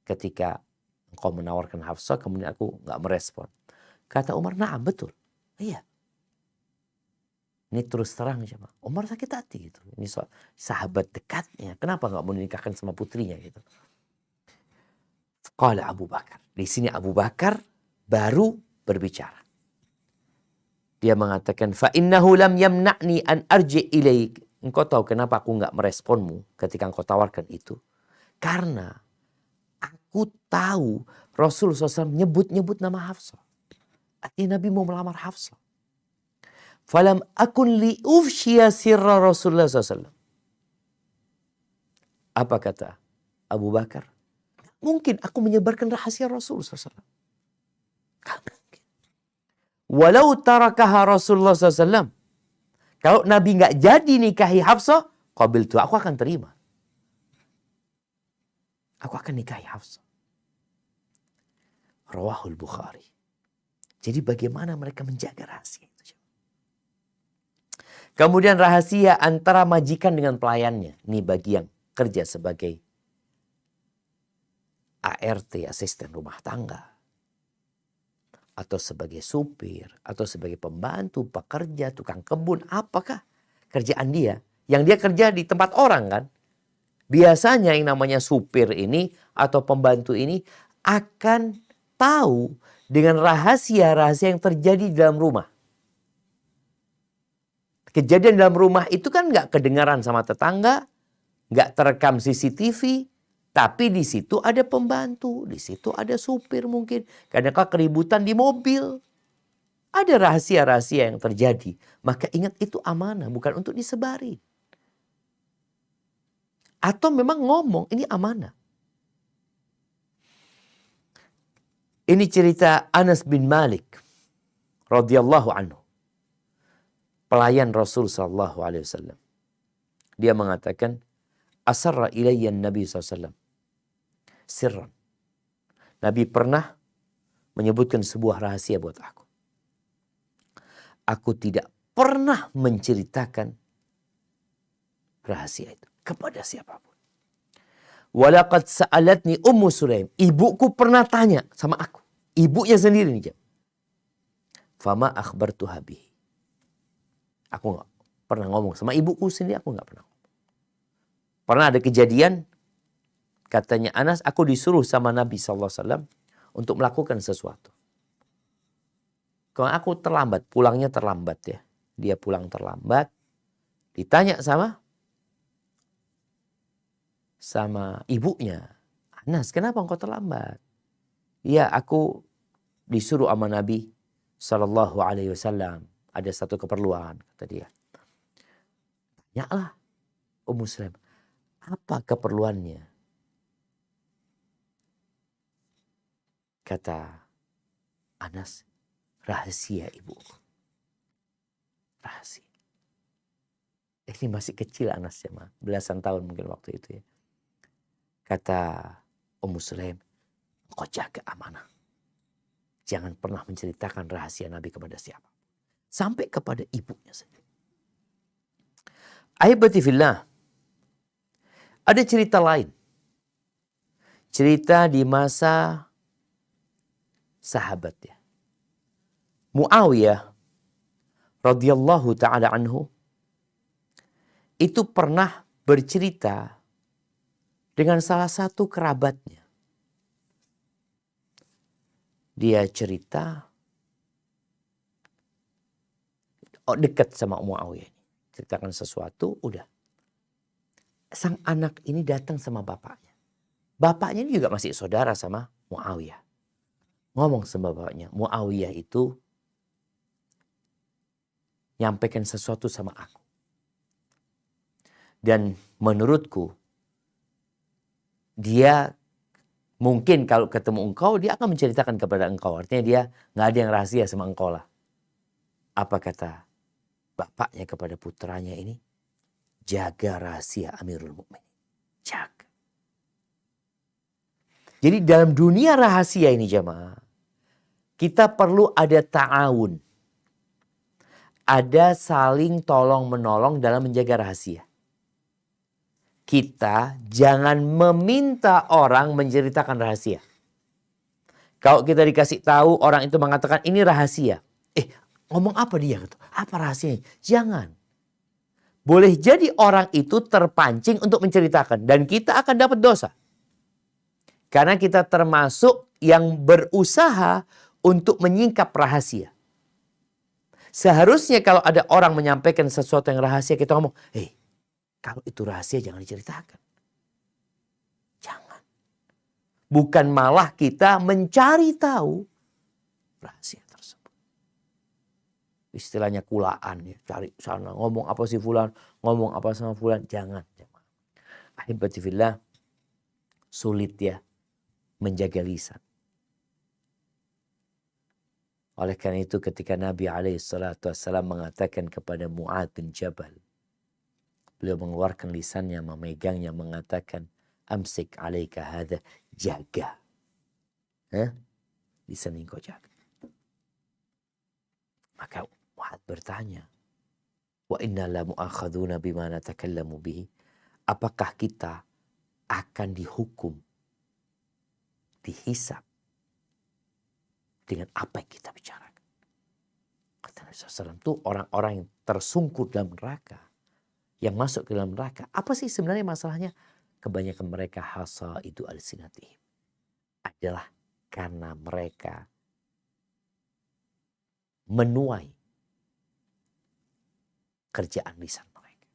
ketika engkau menawarkan Hafsah, kemudian aku nggak merespon. Kata Umar, na'am, betul. Iya. Ini terus terang sama Umar sakit hati gitu. Ini sahabat dekatnya. Kenapa nggak mau menikahkan sama putrinya gitu? Qala Abu Bakar. Di sini Abu Bakar baru berbicara. Dia mengatakan, fa innahu lam yamna'ni an arji ilaik. Engkau tahu kenapa aku nggak meresponmu ketika engkau tawarkan itu? Karena aku tahu Rasul SAW nyebut-nyebut nama Hafsah. Artinya Nabi mau melamar Hafsah. Falam akun li ufshiya sirra Rasulullah SAW. Apa kata Abu Bakar? Mungkin aku menyebarkan rahasia Rasul SAW. Mungkin. Walau tarakaha Rasulullah SAW. Kalau Nabi nggak jadi nikahi Hafsah, qabil tu, aku akan terima. Aku akan nikahi Hafsah. Rawahul Bukhari. Jadi bagaimana mereka menjaga rahasia itu? Kemudian rahasia antara majikan dengan pelayannya. Ini bagi yang kerja sebagai ART, asisten rumah tangga. Atau sebagai supir, atau sebagai pembantu, pekerja, tukang kebun. Apakah kerjaan dia? Yang dia kerja di tempat orang kan? Biasanya yang namanya supir ini atau pembantu ini akan tahu dengan rahasia-rahasia yang terjadi di dalam rumah. Kejadian dalam rumah itu kan nggak kedengaran sama tetangga, nggak terekam CCTV, tapi di situ ada pembantu, di situ ada supir mungkin, kadang-kadang keributan di mobil. Ada rahasia-rahasia yang terjadi. Maka ingat itu amanah, bukan untuk disebarin. Atau memang ngomong, ini amanah. Ini cerita Anas bin Malik radhiyallahu anhu. Pelayan Rasul sallallahu alaihi wasallam. Dia mengatakan, asarra ilayya Nabi SAW sirran. Nabi pernah menyebutkan sebuah rahasia buat aku. Aku tidak pernah menceritakan rahasia itu kepada siapapun. Walaqad sa'alatni Ummu Sulaim. Ibuku pernah tanya sama aku. Ibunya sendiri nih. Fama akhbartuha bihi. Aku gak pernah ngomong sama ibuku sendiri, aku gak pernah. Pernah ada kejadian, katanya Anas, aku disuruh sama Nabi SAW untuk melakukan sesuatu. Kalau aku terlambat, pulangnya terlambat ya. Dia pulang terlambat, ditanya sama ibunya. Anas, kenapa engkau terlambat? Ya, aku disuruh sama Nabi SAW. Ada satu keperluan, kata dia. Tanyalah Ummu Sulaim, apa keperluannya? Kata Anas, rahasia ibuku. Rahasia. Ini masih kecil Anas ya, belasan tahun mungkin waktu itu ya. Kata Ummu Sulaim, kau jaga amanah. Jangan pernah menceritakan rahasia Nabi kepada siapa. Sampai kepada ibunya sendiri. Ahibati fillah. Ada cerita lain. Cerita di masa sahabat ya. Muawiyah radhiyallahu ta'ala anhu itu pernah bercerita dengan salah satu kerabatnya. Dia cerita dekat sama Muawiyah. Ceritakan sesuatu, udah. Sang anak ini datang sama bapaknya. Bapaknya ini juga masih saudara sama Muawiyah. Ngomong sama bapaknya, Muawiyah itu nyampaikan sesuatu sama aku. Dan menurutku, dia mungkin kalau ketemu engkau, dia akan menceritakan kepada engkau. Artinya dia gak ada yang rahasia sama engkau lah. Apa kata bapaknya kepada putranya ini? Jaga rahasia Amirul Mukminin. Jaga. Jadi dalam dunia rahasia ini jamaah, kita perlu ada ta'awun. Ada saling tolong menolong dalam menjaga rahasia. Kita jangan meminta orang menceritakan rahasia. Kalau kita dikasih tahu orang itu mengatakan ini rahasia. Ngomong apa dia? Apa rahasianya? Jangan. Boleh jadi orang itu terpancing untuk menceritakan. Dan kita akan dapat dosa. Karena kita termasuk yang berusaha untuk menyingkap rahasia. Seharusnya kalau ada orang menyampaikan sesuatu yang rahasia, kita ngomong, kalau itu rahasia jangan diceritakan. Jangan. Bukan malah kita mencari tahu rahasia tersebut. Istilahnya kulaan ya, cari sana, ngomong apa sih fulan, ngomong apa sama fulan, jangan. Ahibati fillah, sulit ya menjaga lisan. Oleh karena itu ketika Nabi SAW mengatakan kepada Mu'adz bin Jabal, beliau mengeluarkan lisannya, memegangnya, mengatakan, amsik alaika hadha, jaga. Lisan engkau jaga. Maka Mu'adz bertanya, Wa inna la mu'akhadzuna bima natakallamu bihi. Apakah kita akan dihukum, dihisab dengan apa yang kita bicarakan? Kata Nabi SAW itu orang-orang yang tersungkur dalam neraka, yang masuk ke dalam neraka. Apa sih sebenarnya masalahnya? Kebanyakan mereka hasaidu alsinatihim. Adalah karena mereka menuai kerjaan lisan mereka.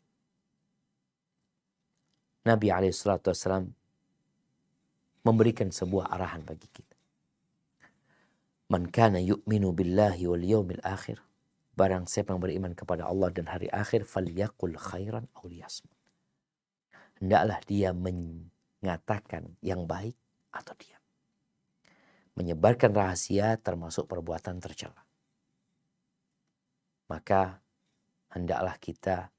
Nabi SAW memberikan sebuah arahan bagi kita. Man kana yu'minu billahi wal yawmil akhir. Barang siapa yang beriman kepada Allah dan hari akhir, falyaqul khairan aw liyasmut. Hendaklah dia mengatakan yang baik atau diam. Menyebarkan rahasia termasuk perbuatan tercela. Maka hendaklah kita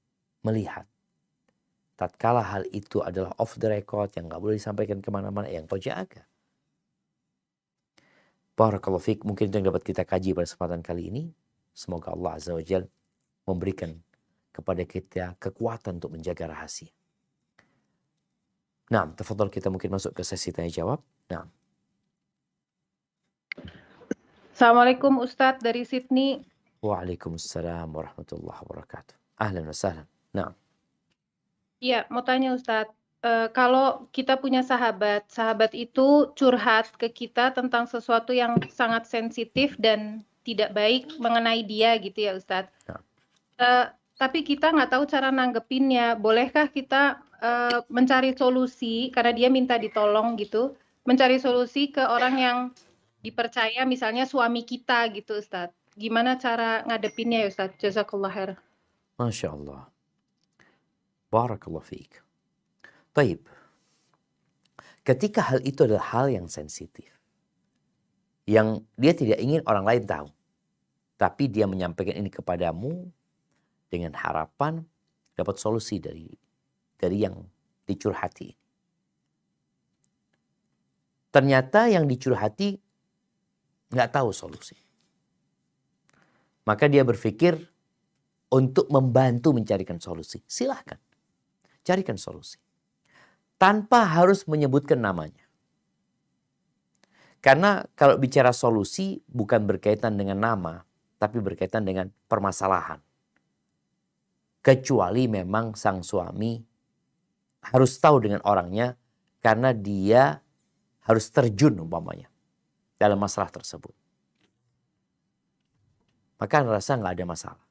melihat tatkala hal itu adalah off the record yang gak boleh disampaikan kemana-mana, yang kau jaga. Barakallahu fiik, mungkin itu yang dapat kita kaji pada kesempatan kali ini. Semoga Allah Azza wa Jalla memberikan kepada kita kekuatan untuk menjaga rahasia. Nah, tafadhal, kita mungkin masuk ke sesi tanya jawab. Nah.
Assalamualaikum Ustadz dari Sydney.
Waalaikumsalam warahmatullahi wabarakatuh. Ahlan wa sahlan. Nah.
Iya, mau tanya Ustadz. Kalau kita punya sahabat itu curhat ke kita tentang sesuatu yang sangat sensitif dan tidak baik mengenai dia gitu ya Ustadz.
Nah.
Tapi kita nggak tahu cara nanggepinnya. Bolehkah kita mencari solusi karena dia minta ditolong gitu, mencari solusi ke orang yang dipercaya, misalnya suami kita gitu Ustadz. Gimana cara ngadepinnya ya Ustadz? Jazakallah khair.
Masya Allah. Barakallahu fiik. Baik. Ketika hal itu adalah hal yang sensitif, yang dia tidak ingin orang lain tahu, tapi dia menyampaikan ini kepadamu dengan harapan dapat solusi dari yang dicurhati. Ternyata yang dicurhati nggak tahu solusi. Maka dia berpikir untuk membantu mencarikan solusi. Silahkan, carikan solusi. Tanpa harus menyebutkan namanya. Karena kalau bicara solusi bukan berkaitan dengan nama, tapi berkaitan dengan permasalahan. Kecuali memang sang suami harus tahu dengan orangnya karena dia harus terjun umpamanya dalam masalah tersebut. Maka rasa nggak ada masalah.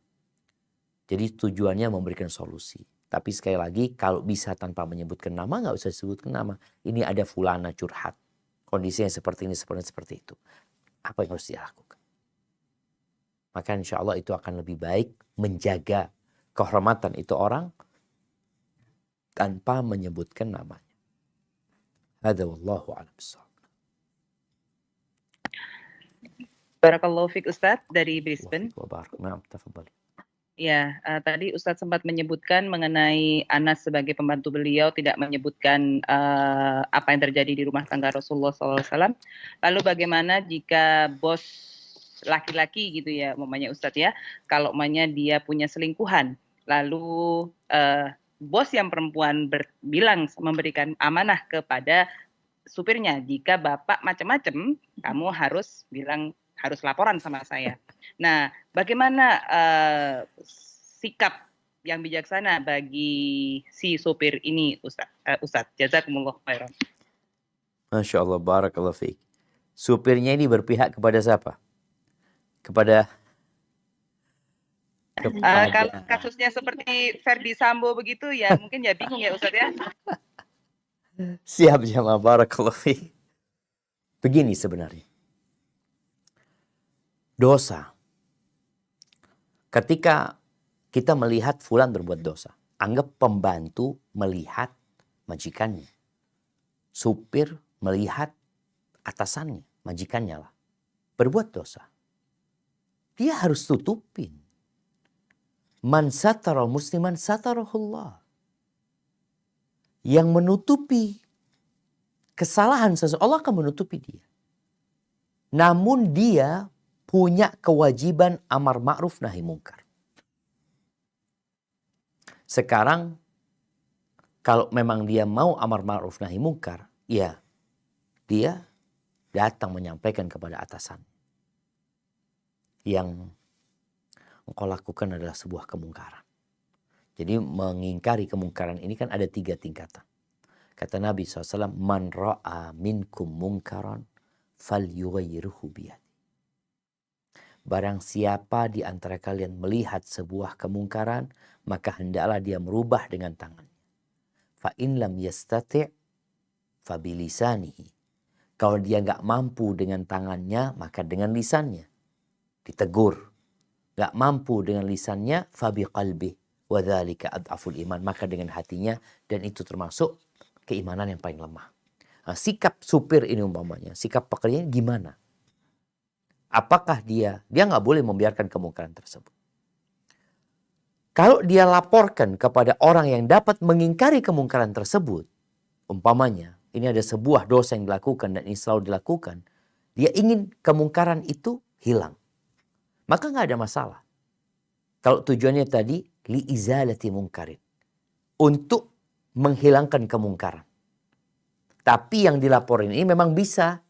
Jadi tujuannya memberikan solusi. Tapi sekali lagi kalau bisa tanpa menyebutkan nama, nggak usah disebutkan nama. Ini ada fulana curhat. Kondisinya seperti ini, seperti itu. Apa yang harus dia lakukan? Maka insya Allah itu akan lebih baik menjaga kehormatan itu orang tanpa menyebutkan namanya. Hadza wallahu a'lam bissawab.
Barakallahu fiik Ustadz dari Brisbane.
Nah, tafadhali.
Ya, tadi Ustadz sempat menyebutkan mengenai Anas sebagai pembantu beliau tidak menyebutkan apa yang terjadi di rumah tangga Rasulullah SAW. Lalu bagaimana jika bos laki-laki gitu ya, umpamanya Ustadz ya, kalau umpamanya dia punya selingkuhan, lalu bos yang perempuan bilang memberikan amanah kepada supirnya, jika bapak macam-macam, kamu harus laporan sama saya. Nah, bagaimana sikap yang bijaksana bagi si sopir ini, Ustadz? Jazakumullah khairan.
Masya Allah, barakallahu fiik. Supirnya ini berpihak kepada siapa? Kepada
kalau kasusnya seperti Ferdi Sambo begitu ya mungkin ya bingung ya Ustadz ya.
Siap jamaah, barakallahu fiik. Begini sebenarnya. Dosa. Ketika kita melihat fulan berbuat dosa, anggap pembantu melihat majikannya. Supir melihat atasannya, majikannya lah, berbuat dosa. Dia harus tutupin. Man satara musliman satarahullah. Yang menutupi kesalahan seseorang, Allah akan menutupi dia. Namun dia punya kewajiban amar ma'ruf nahi mungkar. Sekarang kalau memang dia mau amar ma'ruf nahi mungkar, ya dia datang menyampaikan kepada atasan. Yang engkau lakukan adalah sebuah kemungkaran. Jadi mengingkari kemungkaran ini kan ada 3 tingkatan. Kata Nabi SAW, man ra'a minkum mungkaran falyughayyirhu biyadihi. Barang siapa di antara kalian melihat sebuah kemungkaran, maka hendaklah dia merubah dengan tangannya. Fa in lam yastati' fa bilisanihi. Kalau dia nggak mampu dengan tangannya, maka dengan lisannya. Ditegur. Nggak mampu dengan lisannya, fa biqalbi. Wa dzalika ad'aful iman. Maka dengan hatinya, dan itu termasuk keimanan yang paling lemah. Nah, sikap supir ini umpamanya, sikap pekerjanya gimana? Apakah dia nggak boleh membiarkan kemungkaran tersebut. Kalau dia laporkan kepada orang yang dapat mengingkari kemungkaran tersebut, umpamanya ini ada sebuah dosa yang dilakukan dan ini selalu dilakukan, dia ingin kemungkaran itu hilang, maka nggak ada masalah. Kalau tujuannya tadi liizalati mungkarin, untuk menghilangkan kemungkaran. Tapi yang dilaporin ini memang bisa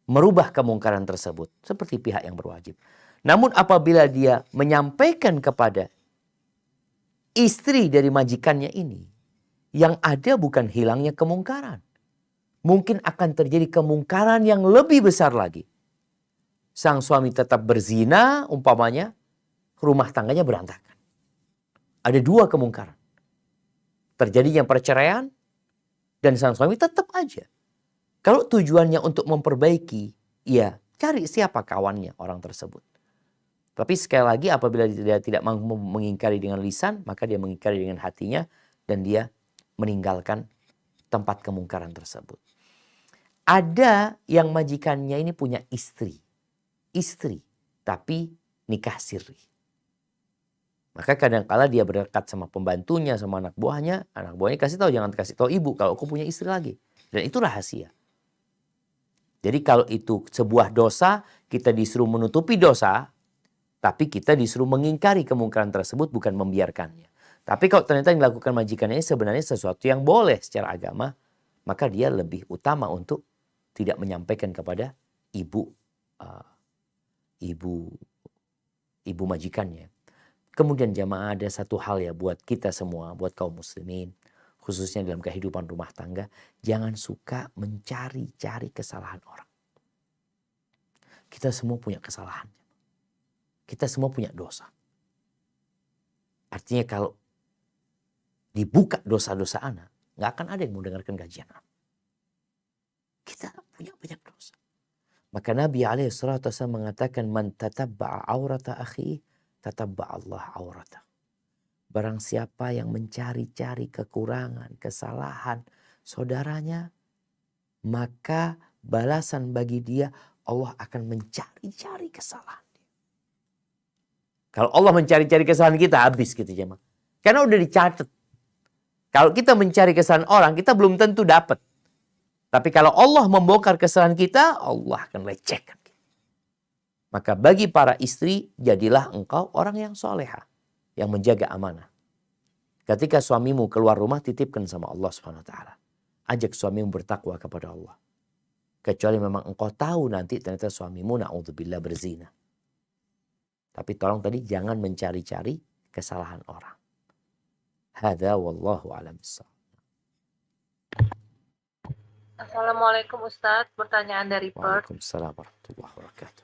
merubah kemungkaran tersebut seperti pihak yang berwajib. Namun apabila dia menyampaikan kepada istri dari majikannya ini, yang ada bukan hilangnya kemungkaran. Mungkin akan terjadi kemungkaran yang lebih besar lagi. Sang suami tetap berzina umpamanya, rumah tangganya berantakan. Ada 2 kemungkaran. Terjadinya perceraian dan sang suami tetap aja. Kalau tujuannya untuk memperbaiki, ya cari siapa kawannya orang tersebut. Tapi sekali lagi apabila dia tidak mampu mengingkari dengan lisan, maka dia mengingkari dengan hatinya dan dia meninggalkan tempat kemungkaran tersebut. Ada yang majikannya ini punya istri, tapi nikah siri. Maka kadang-kala dia berdekat sama pembantunya, sama anak buahnya kasih tahu, jangan kasih tahu ibu kalau aku punya istri lagi. Dan itu rahasia. Jadi kalau itu sebuah dosa, kita disuruh menutupi dosa, tapi kita disuruh mengingkari kemungkaran tersebut, bukan membiarkannya. Tapi kalau ternyata yang dilakukan majikan ini sebenarnya sesuatu yang boleh secara agama, maka dia lebih utama untuk tidak menyampaikan kepada ibu majikannya. Kemudian jamaah, ada satu hal ya buat kita semua, buat kaum muslimin, khususnya dalam kehidupan rumah tangga, jangan suka mencari-cari kesalahan orang. Kita semua punya kesalahan. Kita semua punya dosa. Artinya kalau dibuka dosa-dosa anak, nggak akan ada yang mau dengarkan kajian anak. Kita punya banyak dosa. Maka Nabi SAW mengatakan, man tatabba'a aurata akhi, tatabba'a Allah aurata. Barang siapa yang mencari-cari kekurangan, kesalahan saudaranya, maka balasan bagi dia, Allah akan mencari-cari kesalahan dia. Kalau Allah mencari-cari kesalahan kita, habis gitu jemaah. Karena udah dicatat. Kalau kita mencari kesalahan orang, kita belum tentu dapat. Tapi kalau Allah membongkar kesalahan kita, Allah akan lecehkan. Maka bagi para istri, jadilah engkau orang yang soleha, yang menjaga amanah. Ketika suamimu keluar rumah, titipkan sama Allah SWT. Ajak suamimu bertakwa kepada Allah. Kecuali memang engkau tahu nanti ternyata suamimu na'udzubillah berzina. Tapi tolong tadi jangan mencari-cari kesalahan orang. Hadza wallahu a'lam bissawab.
Assalamualaikum Ustadz, pertanyaan dari Perth.
Waalaikumsalam warahmatullahi wabarakatuh.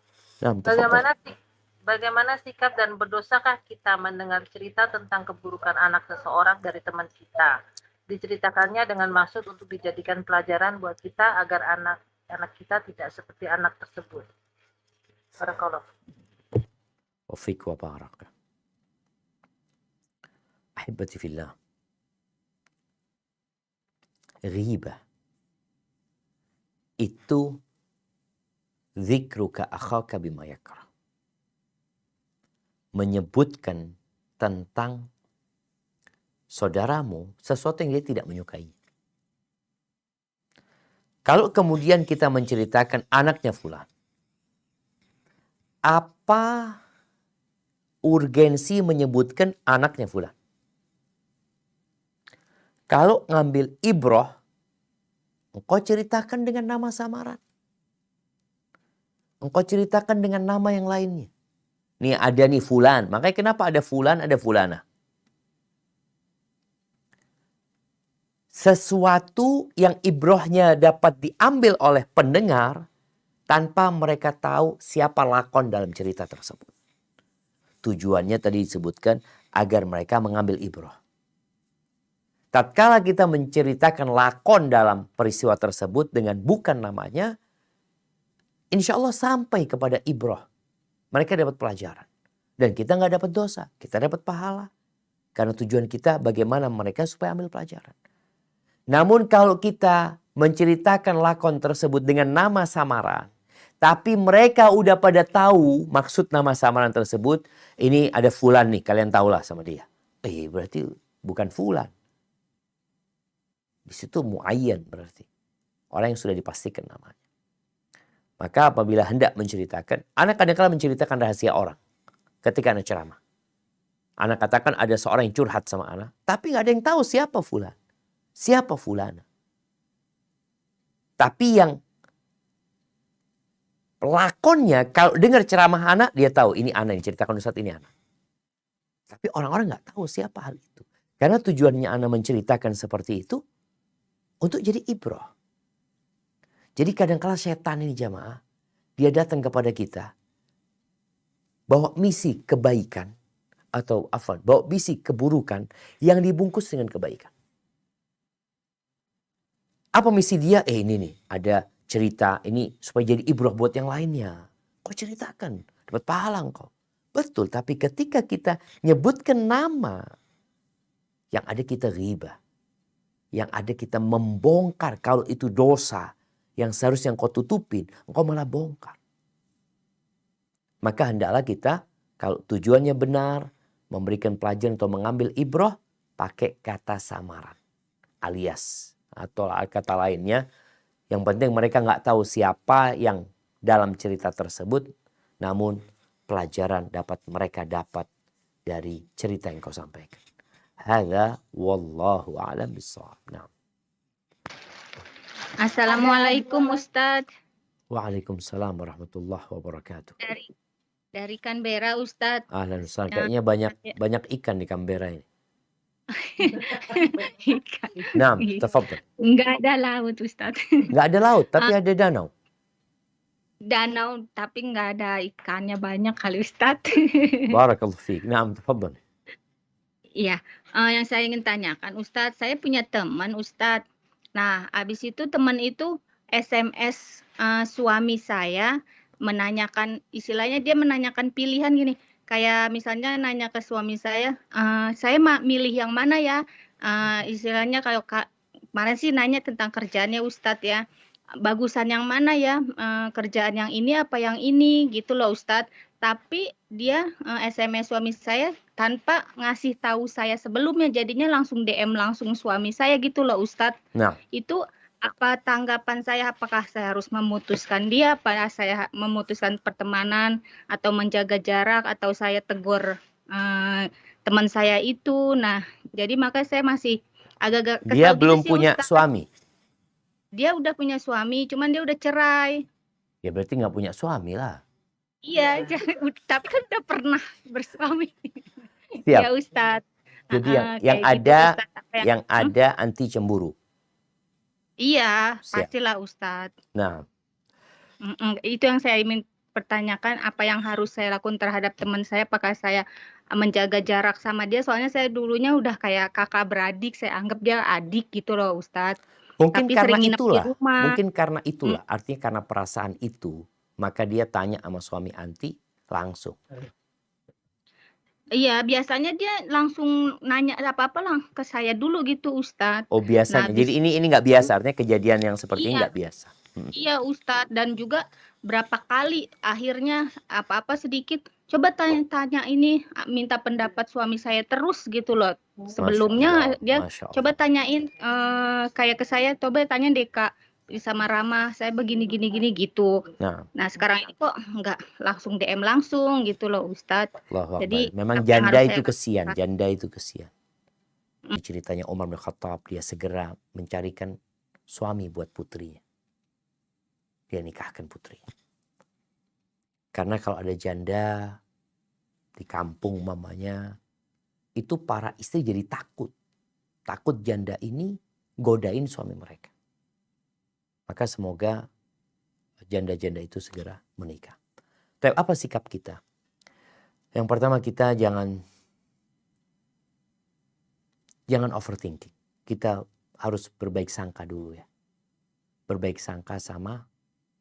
Bagaimana sikap dan berdosakah kita mendengar cerita tentang keburukan anak seseorang dari teman kita? Diceritakannya dengan maksud untuk dijadikan pelajaran buat kita agar anak kita tidak seperti anak tersebut. Barakallah.
Wa fiik wa baraka. Ahibati fillah. Ghibah itu dzikruka akhaka bima yakrah. Menyebutkan tentang saudaramu sesuatu yang dia tidak menyukai. Kalau kemudian kita menceritakan anaknya fulan, apa urgensi menyebutkan anaknya fulan? Kalau ngambil ibroh, engkau ceritakan dengan nama samaran. Engkau ceritakan dengan nama yang lainnya. Nih ada nih fulan. Makanya kenapa ada fulan, ada fulana. Sesuatu yang ibrohnya dapat diambil oleh pendengar tanpa mereka tahu siapa lakon dalam cerita tersebut. Tujuannya tadi disebutkan agar mereka mengambil ibroh. Tatkala kita menceritakan lakon dalam peristiwa tersebut dengan bukan namanya, insya Allah sampai kepada ibroh. Mereka dapat pelajaran. Dan kita nggak dapat dosa, kita dapat pahala. Karena tujuan kita bagaimana mereka supaya ambil pelajaran. Namun kalau kita menceritakan lakon tersebut dengan nama samaran, tapi mereka udah pada tahu maksud nama samaran tersebut, ini ada fulan nih, kalian tahulah sama dia. Berarti bukan fulan. Di situ muayyan berarti. Orang yang sudah dipastikan namanya. Maka apabila hendak menceritakan, anak kadang-kadang menceritakan rahasia orang. Ketika anak ceramah. Anak katakan ada seorang yang curhat sama anak. Tapi gak ada yang tahu siapa fulan. Siapa fulana. Tapi yang pelakonnya kalau dengar ceramah anak, dia tahu ini anak yang ceritakan Ustaz, ini anak. Tapi orang-orang gak tahu siapa hal itu. Karena tujuannya anak menceritakan seperti itu untuk jadi ibroh. Jadi kadang-kala setan ini jamaah, dia datang kepada kita bawa misi kebaikan atau bawa misi keburukan yang dibungkus dengan kebaikan. Apa misi dia? Ini nih, ada cerita ini supaya jadi ibroh buat yang lainnya. Kau ceritakan, dapat pahala kau. Betul, tapi ketika kita nyebutkan nama, yang ada kita ghibah. Yang ada kita membongkar kalau itu dosa. Yang seharusnya engkau tutupin, engkau malah bongkar. Maka hendaklah kita, kalau tujuannya benar, memberikan pelajaran atau mengambil ibroh, pakai kata samaran. Alias, atau kata lainnya, yang penting mereka nggak tahu siapa yang dalam cerita tersebut, namun pelajaran mereka dapat dari cerita yang kau sampaikan. Hadza wallahu a'lam bissawab. Nah.
Assalamualaikum Ustadz.
Waalaikumsalam warahmatullahi wabarakatuh.
Dari Canberra Ustadz.
Ahlan Ustaz, kayaknya banyak ikan di Canberra ini. Naam, tafadhal.
Enggak ada laut Ustadz.
Enggak ada laut, tapi ada danau.
Danau tapi enggak ada ikannya banyak kali Ustadz.
Barakallahu fiik. Naam, tafadhal.
Iya, yang saya ingin tanyakan Ustadz, saya punya teman Ustadz. Nah, habis itu teman itu SMS suami saya menanyakan, istilahnya dia menanyakan pilihan gini. Kayak misalnya nanya ke suami saya milih yang mana ya? Istilahnya kalau kemarin sih nanya tentang kerjaannya Ustadz ya. Bagusan yang mana ya? Kerjaan yang ini apa yang ini gitu loh Ustadz. Tapi dia SMS suami saya tanpa ngasih tahu saya sebelumnya, jadinya langsung DM langsung suami saya gitu loh Ustadz.
Nah,
itu apa tanggapan saya? Apakah saya harus memutuskan dia? Apakah saya memutuskan pertemanan atau menjaga jarak atau saya tegur teman saya itu? Nah, jadi maka saya masih agak-agak kesal.
Dia
gitu
belum
sih,
punya
Ustadz.
suami.
Dia udah punya suami, cuman dia udah cerai.
Ya berarti nggak punya suami lah.
Iya, tapi kan udah pernah bersuami.
Siap.
Ya Ustadz.
Jadi
Kayak gitu, Ustadz.
yang ada anti cemburu.
Iya,
Siap.
pastilah Ustadz.
Nah,
Itu yang saya ingin pertanyakan, apa yang harus saya lakukan terhadap teman saya, apakah saya menjaga jarak sama dia, soalnya saya dulunya udah kayak kakak beradik, saya anggap dia adik gitu loh Ustadz.
mungkin
Tapi
karena
sering nginep di
itulah.
rumah.
Mungkin karena itulah. Artinya karena perasaan itu, maka dia tanya sama suami anti langsung.
Iya, biasanya dia langsung nanya apa-apa lah ke saya dulu gitu Ustadz.
Oh biasanya.
Nah,
Jadi ini nggak biasa. Artinya kejadian yang seperti ini
Iya.
nggak biasa.
Iya Ustadz, dan juga berapa kali akhirnya apa-apa sedikit coba tanya ini, minta pendapat suami saya terus gitu loh. Sebelumnya
Masya
dia
Allah.
coba tanyain kayak ke saya, coba tanya deh Kak sama Rama, saya begini gini gitu.
Nah,
Nah sekarang ini kok nggak langsung DM langsung gitu loh Ustadz.
Allahu
Jadi
Akbar. Memang
apa yang
janda
harus
itu
saya
kesian.
lakukan?
Janda itu kesian. Ceritanya Umar bin Khattab, dia segera mencarikan suami buat putrinya. Dia nikahkan putrinya. Karena kalau ada janda di kampung mamanya, itu para istri jadi takut. Takut janda ini godain suami mereka. Maka semoga janda-janda itu segera menikah. Tapi apa sikap kita? Yang pertama, kita jangan overthinking. Kita harus berbaik sangka dulu ya. Berbaik sangka sama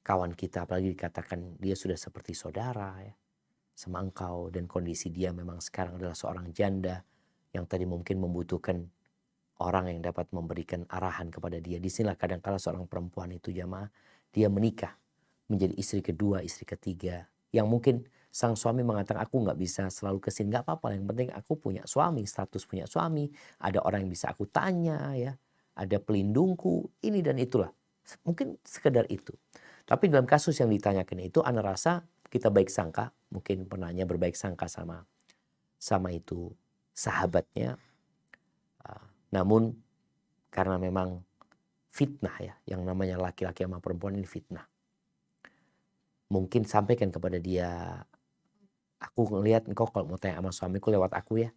kawan kita, apalagi dikatakan dia sudah seperti saudara ya, sama engkau, dan kondisi dia memang sekarang adalah seorang janda yang tadi mungkin membutuhkan orang yang dapat memberikan arahan kepada dia. Disinilah kadang-kala seorang perempuan itu jamaah, dia menikah menjadi istri kedua, istri ketiga, yang mungkin sang suami mengatakan aku nggak bisa selalu kesini, nggak apa-apa, yang penting aku punya suami, status punya suami, ada orang yang bisa aku tanya ya, ada pelindungku, ini dan itulah. Mungkin sekedar itu. Tapi dalam kasus yang ditanyakan itu, ana rasa kita baik sangka, mungkin penanya berbaik sangka sama itu sahabatnya. Namun karena memang fitnah ya, yang namanya laki-laki sama perempuan ini fitnah. Mungkin sampaikan kepada dia, aku ngelihat engkau kalau mau tanya sama suamiku lewat aku ya,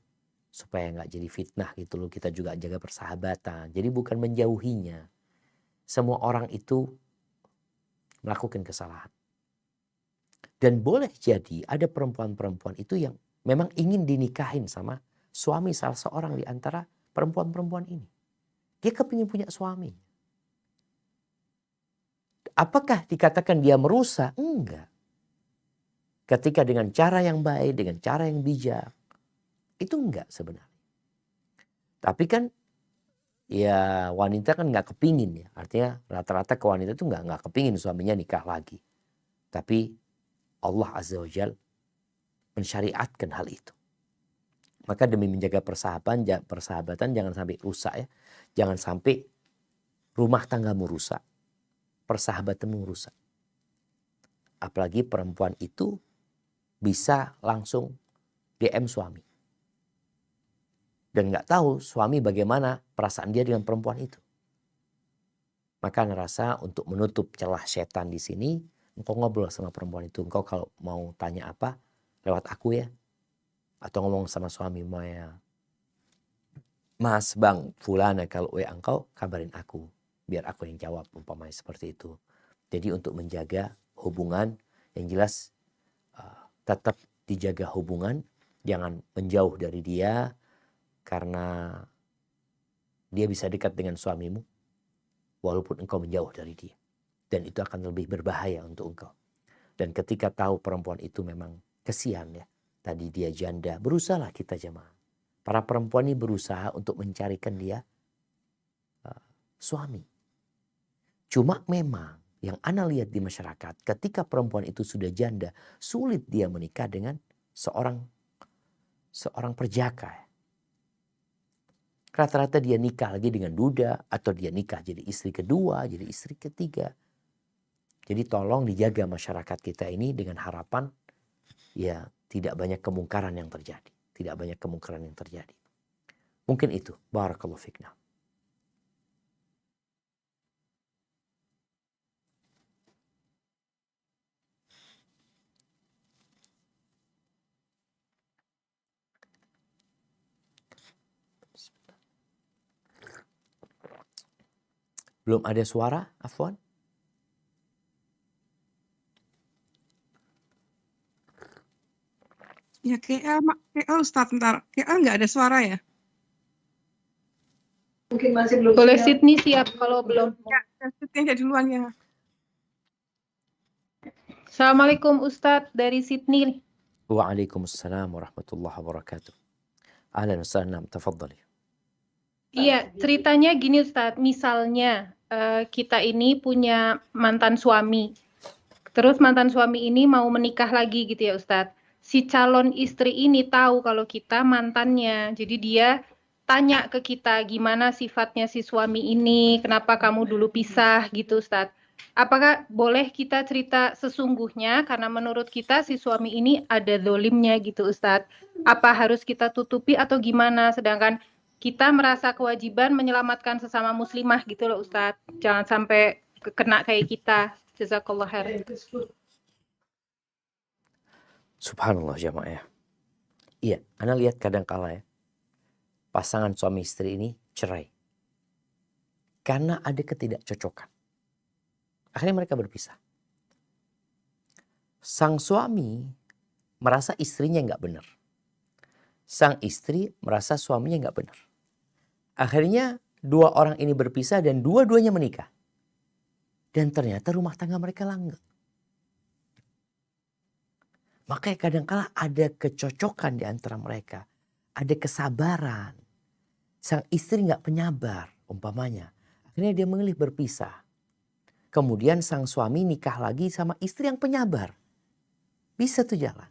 supaya nggak jadi fitnah gitu loh. Kita juga jaga persahabatan. Jadi bukan menjauhinya. Semua orang itu melakukan kesalahan. Dan boleh jadi ada perempuan-perempuan itu yang memang ingin dinikahin sama suami salah seorang di antara perempuan-perempuan ini. Dia kepingin punya suami. Apakah dikatakan dia merusak? Enggak. Ketika dengan cara yang baik, dengan cara yang bijak, itu enggak sebenarnya. Tapi kan ya wanita kan nggak kepingin ya. Artinya rata-rata ke wanita itu nggak kepingin suaminya nikah lagi. Tapi Allah Azza wa Jal mensyariatkan hal itu. Maka demi menjaga persahabatan jangan sampai rusak ya. Jangan sampai rumah tanggamu rusak, persahabatanmu rusak. Apalagi perempuan itu bisa langsung DM suami. Dan nggak tahu suami bagaimana perasaan dia dengan perempuan itu. Maka ngerasa untuk menutup celah setan di sini, engkau ngobrol sama perempuan itu. Engkau kalau mau tanya apa, lewat aku ya. Atau ngomong sama suami, Mas, Bang, Fulana, kalau engkau kabarin aku. Biar aku yang jawab, umpamanya seperti itu. Jadi untuk menjaga hubungan, yang jelas tetap dijaga hubungan. Jangan menjauh dari dia, karena dia bisa dekat dengan suamimu walaupun engkau menjauh dari dia. Dan itu akan lebih berbahaya untuk engkau. Dan ketika tahu perempuan itu memang kesian ya, tadi dia janda, berusahalah kita jemaah. Para perempuan ini berusaha untuk mencarikan dia suami. Cuma memang yang ana lihat di masyarakat, ketika perempuan itu sudah janda, sulit dia menikah dengan seorang perjaka. Rata-rata dia nikah lagi dengan duda, atau dia nikah jadi istri kedua, jadi istri ketiga. Jadi tolong dijaga masyarakat kita ini dengan harapan ya tidak banyak kemungkaran yang terjadi. Tidak banyak kemungkaran yang terjadi. Mungkin itu. Barakallahu fikna. Belum ada suara, Afwan?
Ya KL Ustaz, ntar KL nggak ada suara ya?
Mungkin masih belum
Boleh
siap.
Sydney siap kalau belum.
Ya, Sydney aja duluan ya.
Assalamualaikum Ustadz dari Sydney.
Waalaikumsalam warahmatullahi wabarakatuh. Ahlan wa sahlan, tafadhali.
Iya, ceritanya gini Ustadz, misalnya kita ini punya mantan suami. Terus mantan suami ini mau menikah lagi gitu ya Ustadz. Si calon istri ini tahu kalau kita mantannya. Jadi dia tanya ke kita gimana sifatnya si suami ini, kenapa kamu dulu pisah gitu Ustadz. Apakah boleh kita cerita sesungguhnya karena menurut kita si suami ini ada zolimnya gitu Ustadz. Apa harus kita tutupi atau gimana? Sedangkan kita merasa kewajiban menyelamatkan sesama muslimah gitu loh Ustadz. Jangan sampai kena kayak kita. Jazakallah khair.
Subhanallah jamaah ya. Iya, Anda lihat kadang kala ya, pasangan suami istri ini cerai. Karena ada ketidakcocokan. Akhirnya mereka berpisah. Sang suami merasa istrinya nggak benar. Sang istri merasa suaminya nggak benar. Akhirnya dua orang ini berpisah dan dua-duanya menikah. Dan ternyata rumah tangga mereka langgeng. Makanya kadang-kala ada kecocokan di antara mereka. Ada kesabaran. Sang istri nggak penyabar umpamanya. Akhirnya dia memilih berpisah. Kemudian sang suami nikah lagi sama istri yang penyabar. Bisa tuh jalan.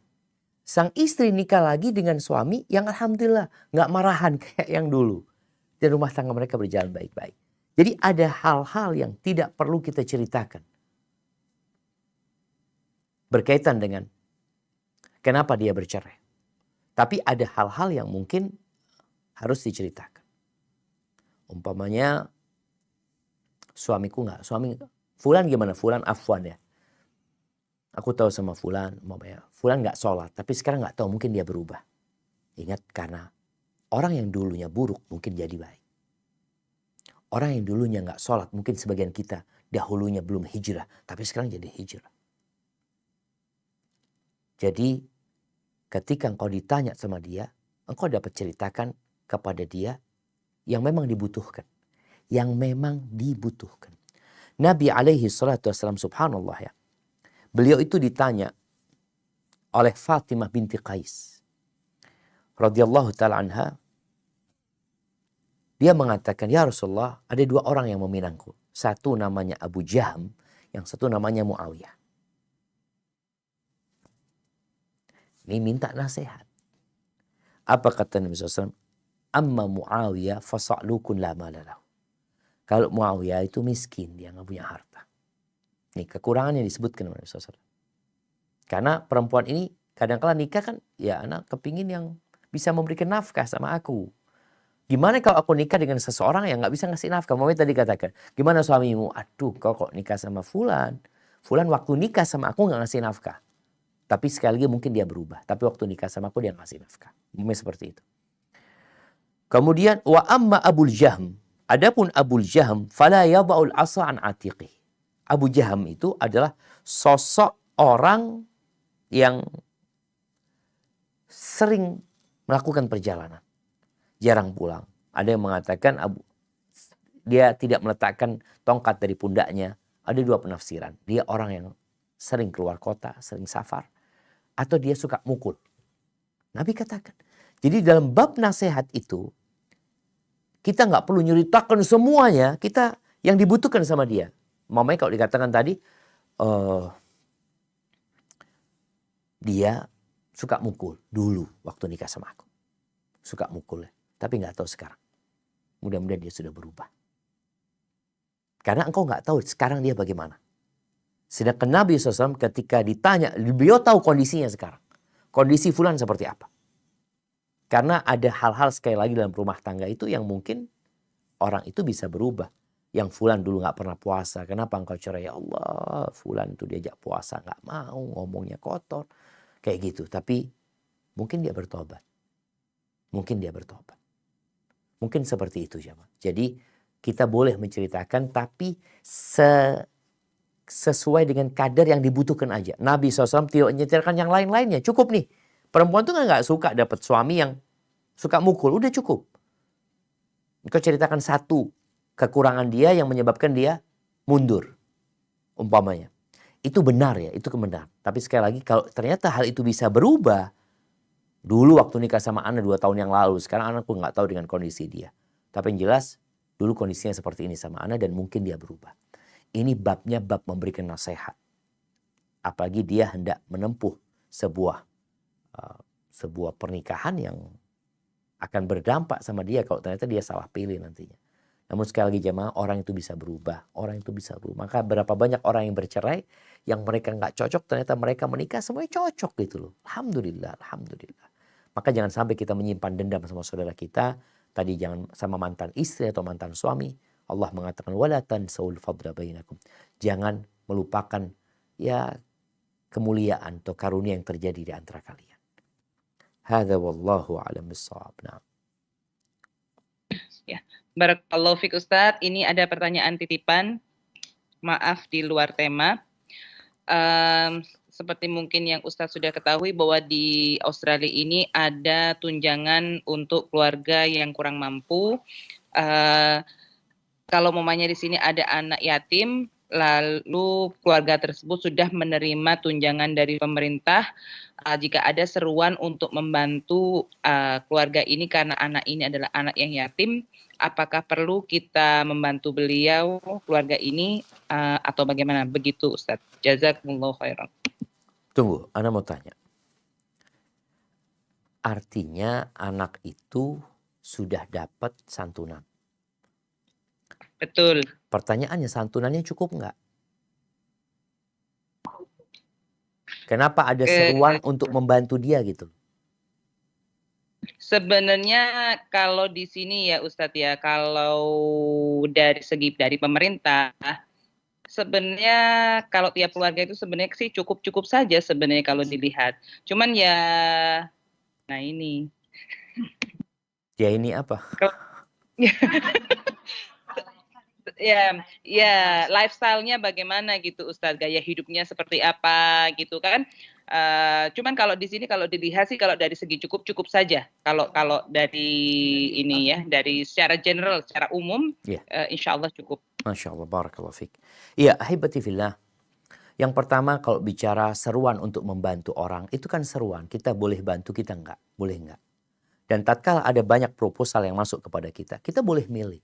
Sang istri nikah lagi dengan suami yang alhamdulillah nggak marahan kayak yang dulu. Dan rumah tangga mereka berjalan baik-baik. Jadi ada hal-hal yang tidak perlu kita ceritakan. Berkaitan dengan kenapa dia bercerai. Tapi ada hal-hal yang mungkin harus diceritakan. Umpamanya suamiku nggak, Fulan gimana? Fulan afwan ya. Aku tahu sama Fulan, Fulan nggak sholat, tapi sekarang nggak tahu mungkin dia berubah. Ingat karena orang yang dulunya buruk mungkin jadi baik. Orang yang dulunya nggak sholat, mungkin sebagian kita dahulunya belum hijrah, tapi sekarang jadi hijrah. Jadi ketika engkau ditanya sama dia, engkau dapat ceritakan kepada dia yang memang dibutuhkan. Yang memang dibutuhkan. Nabi alaihi salatu wassalam subhanallah ya. Beliau itu ditanya oleh Fatimah binti Qais radhiyallahu ta'ala anha. Dia mengatakan, ya Rasulullah, ada dua orang yang meminangku. Satu namanya Abu Jaham, yang satu namanya Muawiyah. Ini minta nasihat. Apa kata Nabi SAW? Amma Muawiyah fasa'lukun la malalahu. Kalau Muawiyah itu miskin, dia nggak punya harta. Ini kekurangan yang disebutkan oleh Nabi SAW. Karena perempuan ini kadang-kala nikah kan, ya anak kepingin yang bisa memberikan nafkah sama aku. Gimana kalau aku nikah dengan seseorang yang nggak bisa ngasih nafkah? Mami tadi katakan, gimana suamimu? Aduh, kau kok nikah sama Fulan. Fulan waktu nikah sama aku nggak ngasih nafkah. Tapi sekali lagi mungkin dia berubah. Tapi waktu nikah sama aku dia ngasih nafkah. Mami seperti itu. Kemudian, wa amma Abul Jahm. Adapun Abul Jahm, fala yada'ul asa an atiqih. Abu Jaham itu adalah sosok orang yang sering melakukan perjalanan. Jarang pulang. Ada yang mengatakan dia tidak meletakkan tongkat dari pundaknya. Ada dua penafsiran. Dia orang yang sering keluar kota, sering safar. Atau dia suka mukul. Nabi katakan. Jadi dalam bab nasihat itu, kita nggak perlu nyeritakan semuanya. Kita yang dibutuhkan sama dia. Mamanya kalau dikatakan tadi, dia suka mukul dulu waktu nikah sama aku. Suka mukul ya. Tapi nggak tahu sekarang. Mudah-mudahan dia sudah berubah. Karena engkau nggak tahu sekarang dia bagaimana. Sedangkan Nabi SAW ketika ditanya, beliau tahu kondisinya sekarang. Kondisi Fulan seperti apa. Karena ada hal-hal sekali lagi dalam rumah tangga itu yang mungkin orang itu bisa berubah. Yang Fulan dulu nggak pernah puasa. Kenapa engkau cerai? Ya Allah, Fulan itu diajak puasa nggak mau, ngomongnya kotor. Kayak gitu. Tapi mungkin dia bertobat. Mungkin dia bertobat. Mungkin seperti itu jemaah. Jadi kita boleh menceritakan tapi sesuai dengan kadar yang dibutuhkan aja. Nabi SAW tidak menceritakan yang lain-lainnya. Cukup nih. Perempuan tuh nggak suka dapat suami yang suka mukul. Udah cukup. Kau ceritakan satu kekurangan dia yang menyebabkan dia mundur. Umpamanya. Itu benar ya. Itu kebenaran. Tapi sekali lagi kalau ternyata hal itu bisa berubah. Dulu waktu nikah sama Ana 2 tahun yang lalu. Sekarang Ana pun nggak tahu dengan kondisi dia. Tapi yang jelas dulu kondisinya seperti ini sama Ana dan mungkin dia berubah. Ini babnya bab memberikan nasihat. Apalagi dia hendak menempuh sebuah pernikahan yang akan berdampak sama dia kalau ternyata dia salah pilih nantinya. Namun sekali lagi jemaah, orang itu bisa berubah. Orang itu bisa berubah. Maka berapa banyak orang yang bercerai yang mereka nggak cocok, ternyata mereka menikah semuanya cocok gitu loh. Alhamdulillah, alhamdulillah. Maka jangan sampai kita menyimpan dendam sama saudara kita. Tadi jangan sama mantan istri atau mantan suami. Allah mengatakan wala tansawul fadla bainakum. Jangan melupakan ya kemuliaan atau karunia yang terjadi di antara kalian. Hadza wallahu a'lam bissawab. Nah.
Ya, barakallahu fiik Ustadz. Ini ada pertanyaan titipan. Maaf di luar tema. Seperti mungkin yang Ustadz sudah ketahui bahwa di Australia ini ada tunjangan untuk keluarga yang kurang mampu. Kalau mamanya di sini ada anak yatim, lalu keluarga tersebut sudah menerima tunjangan dari pemerintah. Jika ada seruan untuk membantu keluarga ini karena anak ini adalah anak yang yatim, apakah perlu kita membantu beliau, keluarga ini, atau bagaimana? Begitu Ustadz. Jazakumullahu khairan.
Tunggu, Ana mau tanya. Artinya anak itu sudah dapat santunan.
Betul.
Pertanyaannya, santunannya cukup nggak? Kenapa ada seruan untuk membantu dia gitu?
Sebenarnya kalau di sini ya Ustadz ya, kalau dari segi dari pemerintah, sebenarnya kalau tiap keluarga itu sebenarnya sih cukup-cukup saja sebenarnya kalau dilihat. Cuman ya, nah ini.
Ya ini apa?
Ya lifestyle-nya bagaimana gitu Ustadz, gaya hidupnya seperti apa gitu kan. Cuman kalau di sini kalau dilihat sih kalau dari segi cukup saja. Kalau dari ini ya, dari secara general, secara umum, insya Allah cukup.
Masya Allah, barakallahu fiik. Iya, ahibati fillah. Yang pertama kalau bicara seruan untuk membantu orang, itu kan seruan. Kita boleh bantu, kita enggak. Boleh enggak. Dan tatkala ada banyak proposal yang masuk kepada kita boleh milih.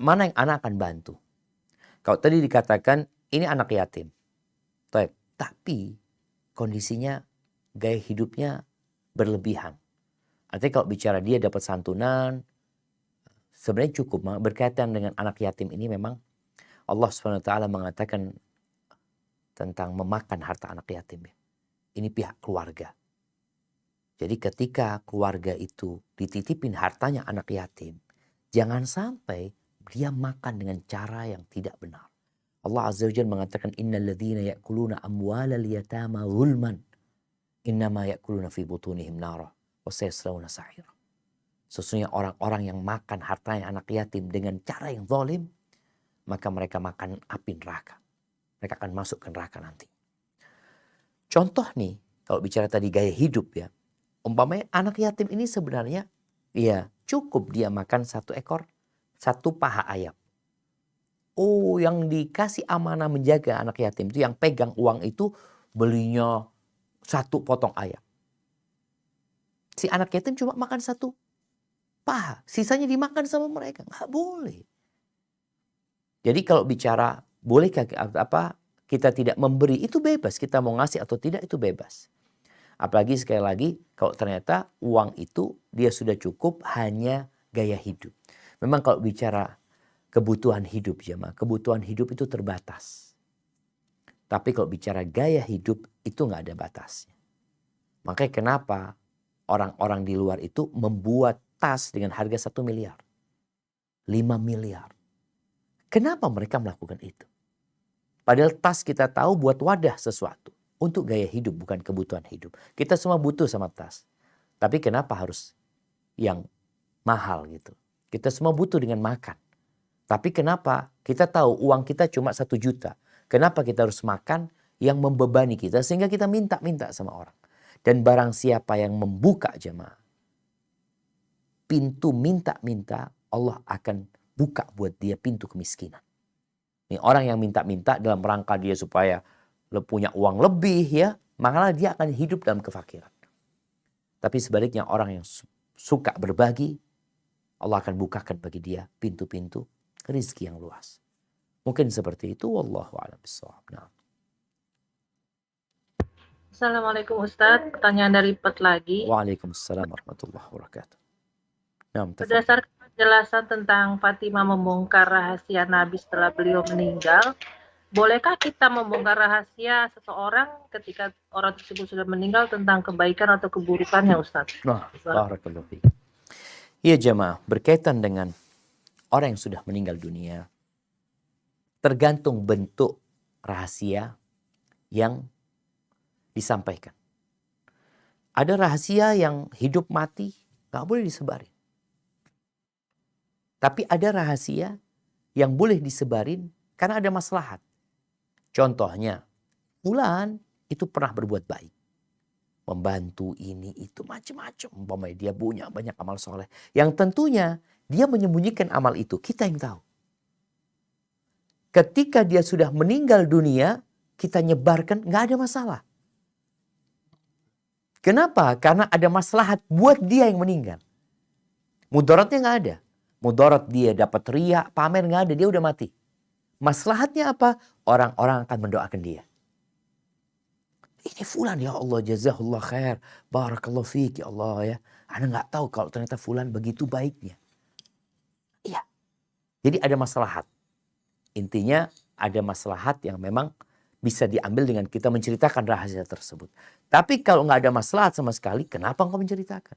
Mana yang anak akan bantu. Kalau tadi dikatakan ini anak yatim. Tapi kondisinya gaya hidupnya berlebihan. Artinya kalau bicara dia dapat santunan, sebenarnya cukup. Berkaitan dengan anak yatim ini memang Allah SWT mengatakan tentang memakan harta anak yatim. Ini pihak keluarga. Jadi ketika keluarga itu dititipin hartanya anak yatim, jangan sampai dia makan dengan cara yang tidak benar. Allah Azza wa Jalla mengatakan innal ladzina ya'kuluna amwalal yatama zulman innama ya'kuluna fi butunihim nara wa sayaslawna sa'ira. Sesungguhnya orang-orang yang makan hartanya anak yatim dengan cara yang zalim, maka mereka makan api neraka. Mereka akan masuk ke neraka nanti. Contoh nih, kalau bicara tadi gaya hidup ya, umpamanya anak yatim ini sebenarnya ya cukup dia makan satu paha ayam. Oh, yang dikasih amanah menjaga anak yatim itu, yang pegang uang itu belinya satu potong ayam. Si anak yatim cuma makan satu paha, sisanya dimakan sama mereka. Nggak boleh. Jadi kalau bicara bolehkah kita tidak memberi, itu bebas. Kita mau ngasih atau tidak itu bebas. Apalagi sekali lagi kalau ternyata uang itu dia sudah cukup hanya gaya hidup. Memang kalau bicara kebutuhan hidup jemaah, kebutuhan hidup itu terbatas. Tapi kalau bicara gaya hidup itu nggak ada batasnya. Makanya kenapa orang-orang di luar itu membuat tas dengan harga 1 miliar. 5 miliar. Kenapa mereka melakukan itu? Padahal tas kita tahu buat wadah sesuatu. Untuk gaya hidup bukan kebutuhan hidup. Kita semua butuh sama tas. Tapi kenapa harus yang mahal gitu? Kita semua butuh dengan makan. Tapi kenapa kita tahu uang kita cuma 1 juta. Kenapa kita harus makan yang membebani kita sehingga kita minta-minta sama orang. Dan barang siapa yang membuka jemaah pintu minta-minta, Allah akan buka buat dia pintu kemiskinan. Ini orang yang minta-minta dalam rangka dia supaya punya uang lebih ya, maka dia akan hidup dalam kefakiran. Tapi sebaliknya orang yang suka berbagi, Allah akan bukakan bagi dia pintu-pintu rizki yang luas. Mungkin seperti itu, wallahu a'lam bishawab. Nah.
Assalamualaikum Ustadz, pertanyaan dari Pet lagi.
Waalaikumsalam warahmatullahi wabarakatuh. Nah,
berdasarkan penjelasan tentang Fatimah membongkar rahasia Nabi setelah beliau meninggal, bolehkah kita membongkar rahasia seseorang ketika orang tersebut sudah meninggal tentang kebaikan atau keburukannya, Ustadz?
Nah, barakallahu fiik. Iya jemaah, berkaitan dengan orang yang sudah meninggal dunia, tergantung bentuk rahasia yang disampaikan. Ada rahasia yang hidup mati gak boleh disebarin. Tapi ada rahasia yang boleh disebarin karena ada maslahat. Contohnya, fulan itu pernah berbuat baik. Membantu ini itu macam-macam. Umpamanya dia punya banyak amal soleh. Yang tentunya dia menyembunyikan amal itu. Kita yang tahu. Ketika dia sudah meninggal dunia, kita nyebarkan gak ada masalah. Kenapa? Karena ada maslahat buat dia yang meninggal. Mudaratnya gak ada. Mudarat dia dapat riak, pamer gak ada. Dia udah mati. Maslahatnya apa? Orang-orang akan mendoakan dia. Ini fulan ya Allah, jazahullah khair. Barakallahu fiik ya Allah ya. Anda gak tahu kalau ternyata fulan begitu baiknya. Iya. Jadi ada maslahat. Intinya ada maslahat yang memang bisa diambil dengan kita menceritakan rahasia tersebut. Tapi kalau nggak ada maslahat sama sekali, kenapa engkau menceritakan?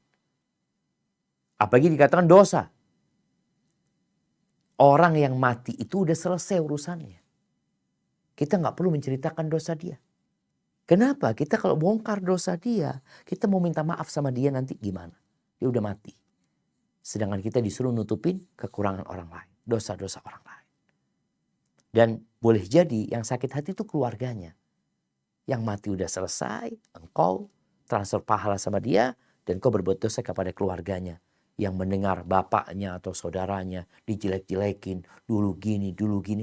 Apalagi dikatakan dosa. Orang yang mati itu udah selesai urusannya. Kita nggak perlu menceritakan dosa dia. Kenapa? Kita kalau bongkar dosa dia, kita mau minta maaf sama dia nanti gimana? Dia udah mati. Sedangkan kita disuruh nutupin kekurangan orang lain, dosa-dosa orang lain. Dan boleh jadi yang sakit hati itu keluarganya. Yang mati udah selesai, engkau transfer pahala sama dia dan kau berbuat dosa kepada keluarganya. Yang mendengar bapaknya atau saudaranya dijelek-jelekin, dulu gini,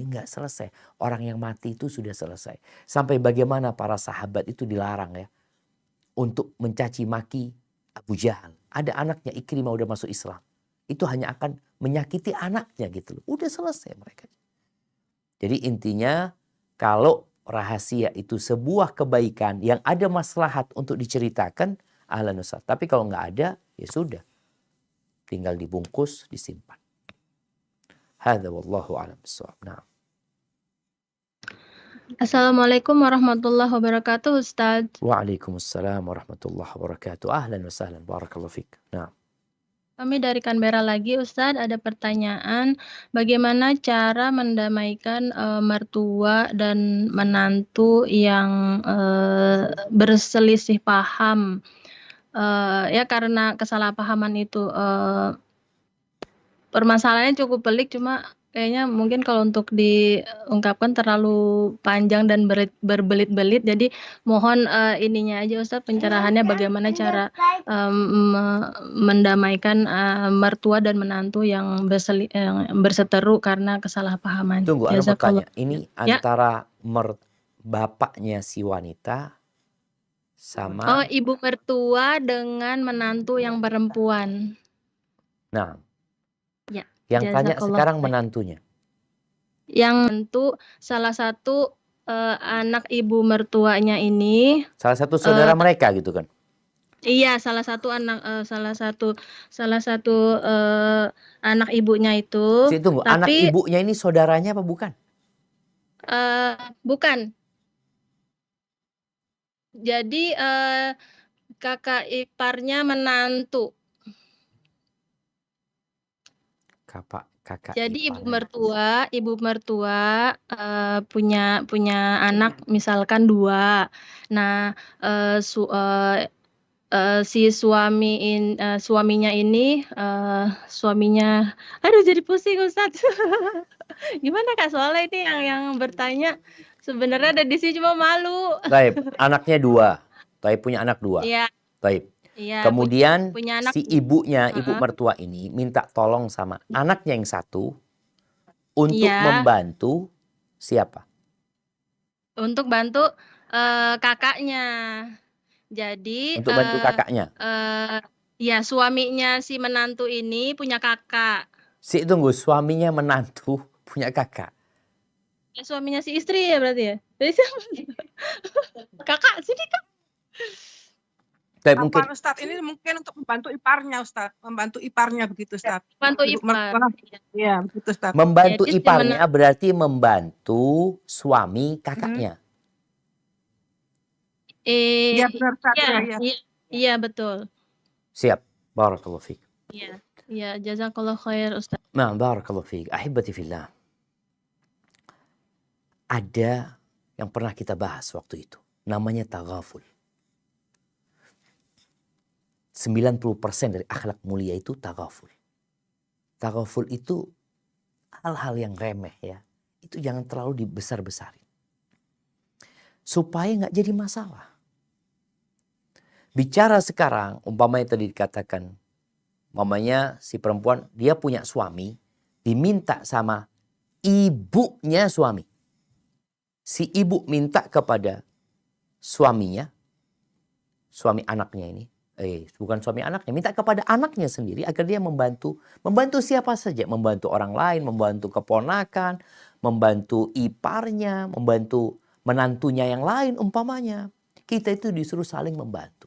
nggak selesai. Orang yang mati itu sudah selesai. Sampai bagaimana para sahabat itu dilarang ya untuk mencaci maki Abu Jahal. Ada anaknya Ikrimah udah masuk Islam. Itu hanya akan menyakiti anaknya gitu loh. Udah selesai mereka. Jadi intinya kalau rahasia itu sebuah kebaikan yang ada maslahat untuk diceritakan, ahlan wa sahlan. Tapi kalau nggak ada, ya sudah. Tinggal dibungkus, disimpan. Hadza wallahu a'lam bissawab. Nah.
Assalamualaikum warahmatullahi wabarakatuh, Ustaz.
Waalaikumsalam warahmatullahi wabarakatuh. Ahlan wa sahlan. Barakallahu fiik. Nah.
Kami dari Canberra lagi, Ustadz. Ada pertanyaan, bagaimana cara mendamaikan mertua dan menantu yang berselisih paham? Ya karena kesalahpahaman itu permasalahannya cukup pelik, cuma kayaknya mungkin kalau untuk diungkapkan terlalu panjang dan berbelit-belit. Jadi mohon ininya aja Ustadz, pencerahannya bagaimana cara mendamaikan mertua dan menantu yang berseteru karena kesalahpahaman.
Tunggu, ada
Jazakallah.
pertanyaan. Ini
Ya.
antara bapaknya si wanita sama...
Ibu mertua dengan menantu yang perempuan.
Nah,
Ya.
yang tanya
Jazakallah
sekarang
khair.
menantunya.
Yang menantu salah satu anak ibu mertuanya ini.
Salah satu saudara mereka gitu kan?
Iya, salah satu anak ibunya itu.
Tunggu, anak
Tapi
ibunya ini saudaranya apa bukan?
bukan. Jadi kakak iparnya menantu.
Kakak
Jadi
iparnya.
ibu mertua punya anak misalkan 2. Nah, si suaminya ini aduh jadi pusing Ustadz. Gimana Kak, soalnya ini yang bertanya sebenarnya ada di sini cuma malu.
Baik, anaknya 2. Baik, punya anak 2.
Iya.
Baik.
Iya,
Kemudian
punya anak.
si ibunya, ibu mertua ini minta tolong sama anaknya yang satu untuk membantu siapa?
Untuk bantu kakaknya. Jadi
Untuk bantu kakaknya.
ya suaminya si menantu ini punya kakak.
Tunggu, suaminya menantu punya kakak.
Ya, suaminya si istri ya berarti ya. Jadi siapa? Kakak sini Kak.
Tapi mungkin
Ustadz ini mungkin untuk membantu iparnya Ustadz, membantu iparnya begitu Ustadz.
Bantu ipar.
Iya, begitu Ustadz.
membantu
Jadi
iparnya berarti membantu suami kakaknya.
Iya benar Ustadz.
Iya, betul.
Siap. Barakallahu fiik.
Iya. Ya, jazakallah khair Ustaz.
Nah, barakallahu fiik. Ahibati fillah. Ada yang pernah kita bahas waktu itu. Namanya taghaful. 90% dari akhlak mulia itu taghaful. Taghaful itu hal-hal yang remeh ya. Itu jangan terlalu dibesar-besarin. Supaya nggak jadi masalah. Bicara sekarang, umpamanya tadi dikatakan, mamanya si perempuan, dia punya suami, diminta sama ibunya suami. Si ibu minta kepada suaminya, suami anaknya ini, bukan suami anaknya, minta kepada anaknya sendiri agar dia membantu siapa saja, membantu orang lain, membantu keponakan, membantu iparnya, membantu menantunya yang lain umpamanya. Kita itu disuruh saling membantu.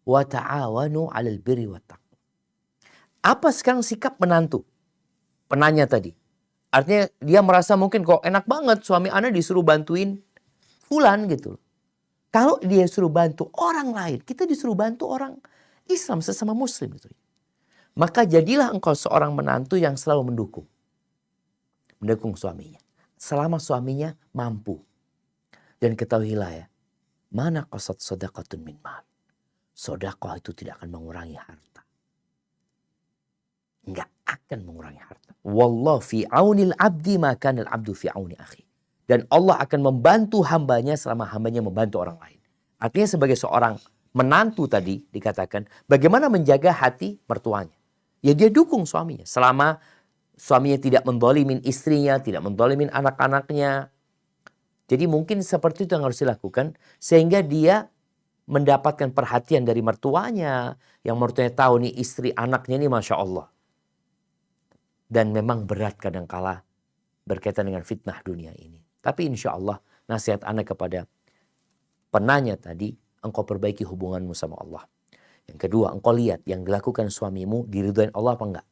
Wa ta'awanu 'alal birri wat taqwa. Apa sekarang sikap menantu? Penanya tadi. Artinya dia merasa mungkin kok enak banget suami ana disuruh bantuin fulan gitu. Kalau dia suruh bantu orang lain, kita disuruh bantu orang Islam sesama muslim gitu. Maka jadilah engkau seorang menantu yang selalu mendukung. Mendukung suaminya. Selama suaminya mampu. Dan ketahuilah ya, mana qasad sadaqatun min mal. Sedekah itu tidak akan mengurangi harta. Enggak akan mengurangi harta. Wallahu fi aunil abdi maka al abdu fi auni akhi. Dan Allah akan membantu hambanya selama hambanya membantu orang lain. Artinya sebagai seorang menantu tadi dikatakan bagaimana menjaga hati mertuanya. Ya dia dukung suaminya. Selama suaminya tidak mendolimin istrinya, tidak mendolimin anak-anaknya. Jadi mungkin seperti itu yang harus dilakukan. Sehingga dia mendapatkan perhatian dari mertuanya. Yang mertuanya tahu nih istri anaknya ini Masya Allah. Dan memang berat kadangkala berkaitan dengan fitnah dunia ini. Tapi insya Allah nasihat anak kepada penanya tadi. Engkau perbaiki hubunganmu sama Allah. Yang kedua, engkau lihat yang dilakukan suamimu diridhoin Allah apa enggak.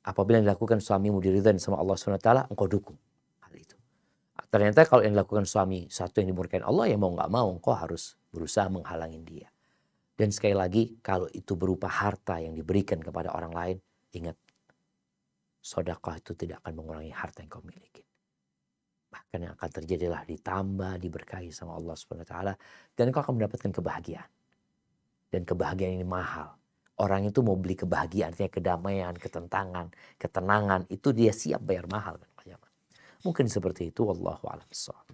Apabila yang dilakukan suamimu diridhoin sama Allah SWT, engkau dukung hal itu. Ternyata kalau yang dilakukan suami satu yang dimurkain Allah, ya mau nggak mau engkau harus berusaha menghalangin dia. Dan sekali lagi, kalau itu berupa harta yang diberikan kepada orang lain, ingat, sedekah itu tidak akan mengurangi harta yang kau miliki. Bahkan yang akan terjadi adalah ditambah, diberkahi sama Allah SWT. Dan kau akan mendapatkan kebahagiaan. Dan kebahagiaan ini mahal. Orang itu mau beli kebahagiaan, artinya kedamaian, ketenangan, itu dia siap bayar mahal. Mungkin seperti itu. Wallahu a'lam bishawab.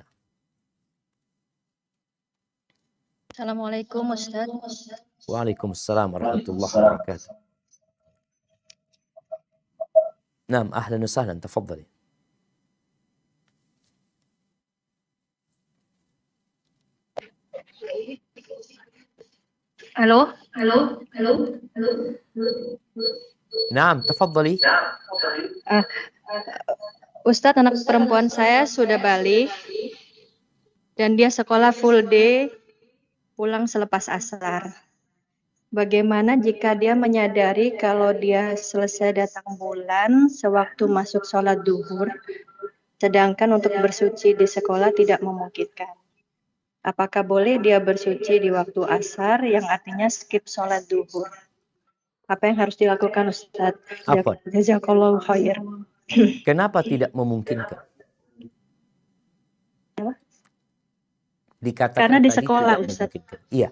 Assalamualaikum Ustaz.
Waalaikumsalam warahmatullahi wabarakatuh. Naam, ahlan wa sahlan, tafadhali.
Halo?
Naam, tafadhali.
Ustadz, anak perempuan saya sudah balik dan dia sekolah full day, pulang selepas asar. Bagaimana jika dia menyadari kalau dia selesai datang bulan sewaktu masuk sholat duhur, sedangkan untuk bersuci di sekolah tidak memungkinkan? Apakah boleh dia bersuci di waktu asar yang artinya skip sholat duhur? Apa yang harus dilakukan Ustadz?
Apa?
Jazakallahu khair.
Kenapa tidak memungkinkan? Dikatakan
Karena di
tadi
sekolah,
tidak
Ustaz.
memungkinkan. Iya.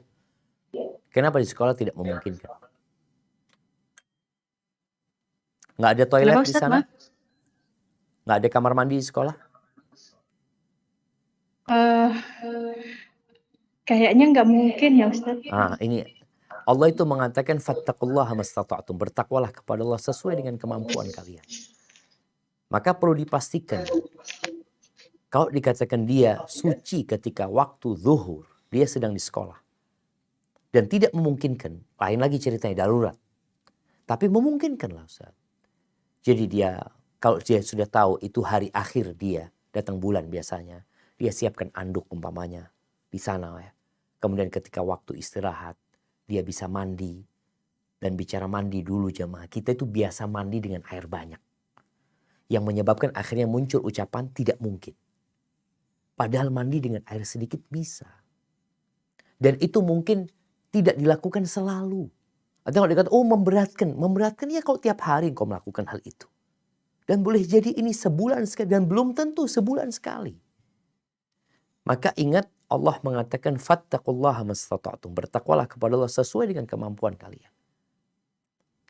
Kenapa di sekolah tidak memungkinkan? Nggak ada toilet
Kenapa,
di
Ustaz,
sana?
Mak?
Nggak ada kamar mandi di sekolah?
Kayaknya nggak mungkin ya Ustaz.
Ini Allah itu mengatakan fattaqullaha mastata'tum, bertakwalah kepada Allah sesuai dengan kemampuan kalian. Maka perlu dipastikan kalau dikatakan dia suci ketika waktu zuhur, dia sedang di sekolah dan tidak memungkinkan, lain lagi ceritanya darurat. Tapi memungkinkan lah Ustaz. Jadi dia kalau dia sudah tahu itu hari akhir dia datang bulan biasanya, dia siapkan anduk umpamanya di sana ya. Kemudian ketika waktu istirahat, dia bisa mandi. Dan bicara mandi dulu jemaah, kita itu biasa mandi dengan air banyak. Yang menyebabkan akhirnya muncul ucapan tidak mungkin. Padahal mandi dengan air sedikit bisa. Dan itu mungkin tidak dilakukan selalu. Atau kalau dikata, oh memberatkan. Memberatkan ya kalau tiap hari engkau melakukan hal itu. Dan boleh jadi ini sebulan sekali. Dan belum tentu sebulan sekali. Maka ingat Allah mengatakan, fattaqullaha mastata'tum. Bertakwalah kepada Allah sesuai dengan kemampuan kalian.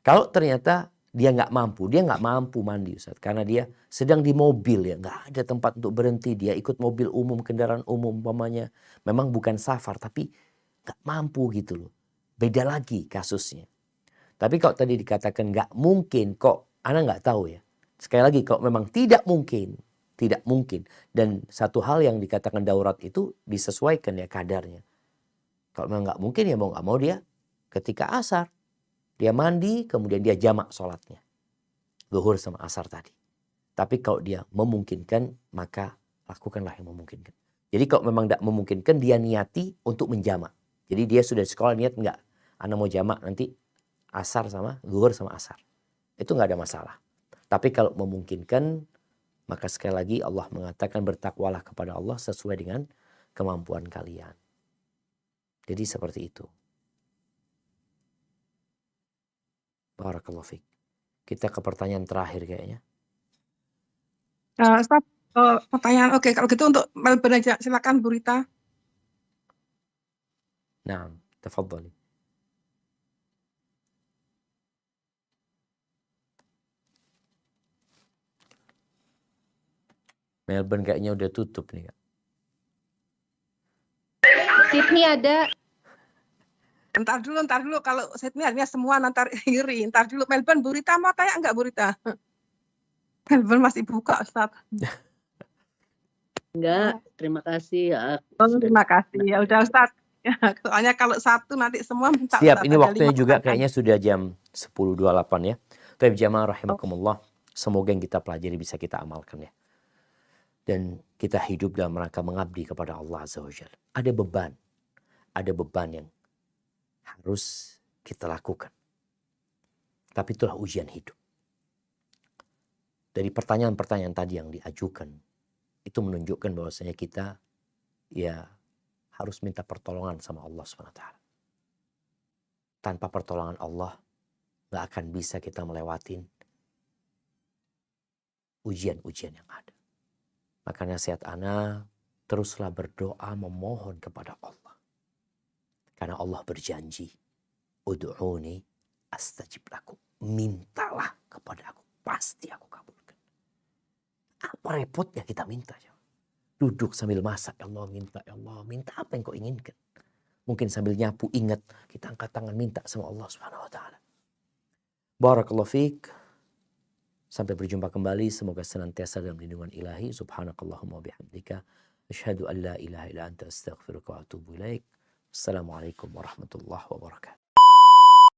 Kalau ternyata dia nggak mampu mandi Ustaz. Karena dia sedang di mobil ya. Nggak ada tempat untuk berhenti. Dia ikut mobil umum, kendaraan umum umpamanya. Memang bukan safar, tapi nggak mampu gitu loh. Beda lagi kasusnya. Tapi kalau tadi dikatakan nggak mungkin, kok Ana nggak tahu ya. Sekali lagi, kalau memang tidak mungkin. Dan satu hal yang dikatakan darurat itu disesuaikan ya kadarnya. Kalau memang nggak mungkin ya mau nggak mau dia ketika asar. Dia mandi, kemudian dia jamak sholatnya. Zuhur sama asar tadi. Tapi kalau dia memungkinkan, maka lakukanlah yang memungkinkan. Jadi kalau memang tidak memungkinkan, dia niati untuk menjamak. Jadi dia sudah di sekolah niat enggak. Ana mau jamak nanti asar sama zuhur sama asar. Itu nggak ada masalah. Tapi kalau memungkinkan, maka sekali lagi Allah mengatakan bertakwalah kepada Allah sesuai dengan kemampuan kalian. Jadi seperti itu. Barakallahu fiik. Kita ke pertanyaan terakhir kayaknya.
Ustaz, pertanyaan, oke, kalau gitu untuk Melbourne aja, silakan Bu Rita.
Nah, tafadhali. Melbourne kayaknya udah tutup nih.
Sydney ada.
Ntar dulu, kalau Sydney akhirnya semua nanti iri. Ntar dulu, Melbourne, Bu Rita mau tanya nggak Bu Rita? Melbourne masih buka, Ustaz.
Enggak, terima kasih.
Terima kasih. Ya udah, Ustaz. Ya, soalnya kalau satu nanti semua minta.
Siap,
Ustaz,
ini
ada
waktunya
5
juga
pertanyaan.
kayaknya sudah jam 10.28 ya. Taib jamaah rahimakumullah. Semoga yang kita pelajari bisa kita amalkan ya. Dan kita hidup dalam rangka mengabdi kepada Allah Azza wa Jalla. Ada beban yang harus kita lakukan. Tapi itulah ujian hidup. Dari pertanyaan-pertanyaan tadi yang diajukan, itu menunjukkan bahwasanya kita ya harus minta pertolongan sama Allah SWT. Tanpa pertolongan Allah, gak akan bisa kita melewatin ujian-ujian yang ada. Maka nasihat ana, teruslah berdoa memohon kepada Allah. Karena Allah berjanji, ud'uni astajib lakum. Mintalah kepada aku, pasti aku kabulkan. Apa repotnya kita minta? Duduk sambil masak, ya Allah minta apa yang kau inginkan. Mungkin sambil nyapu ingat, kita angkat tangan minta sama Allah Subhanahu wa taala. Barakallahu fiik. Sampai berjumpa kembali, semoga senantiasa dalam lindungan ilahi. Subhanakallahumma wa bihamdika, asyhadu an la ilaha illa anta astaghfiruka wa atubu ilaik. Assalamualaikum warahmatullahi wabarakatuh.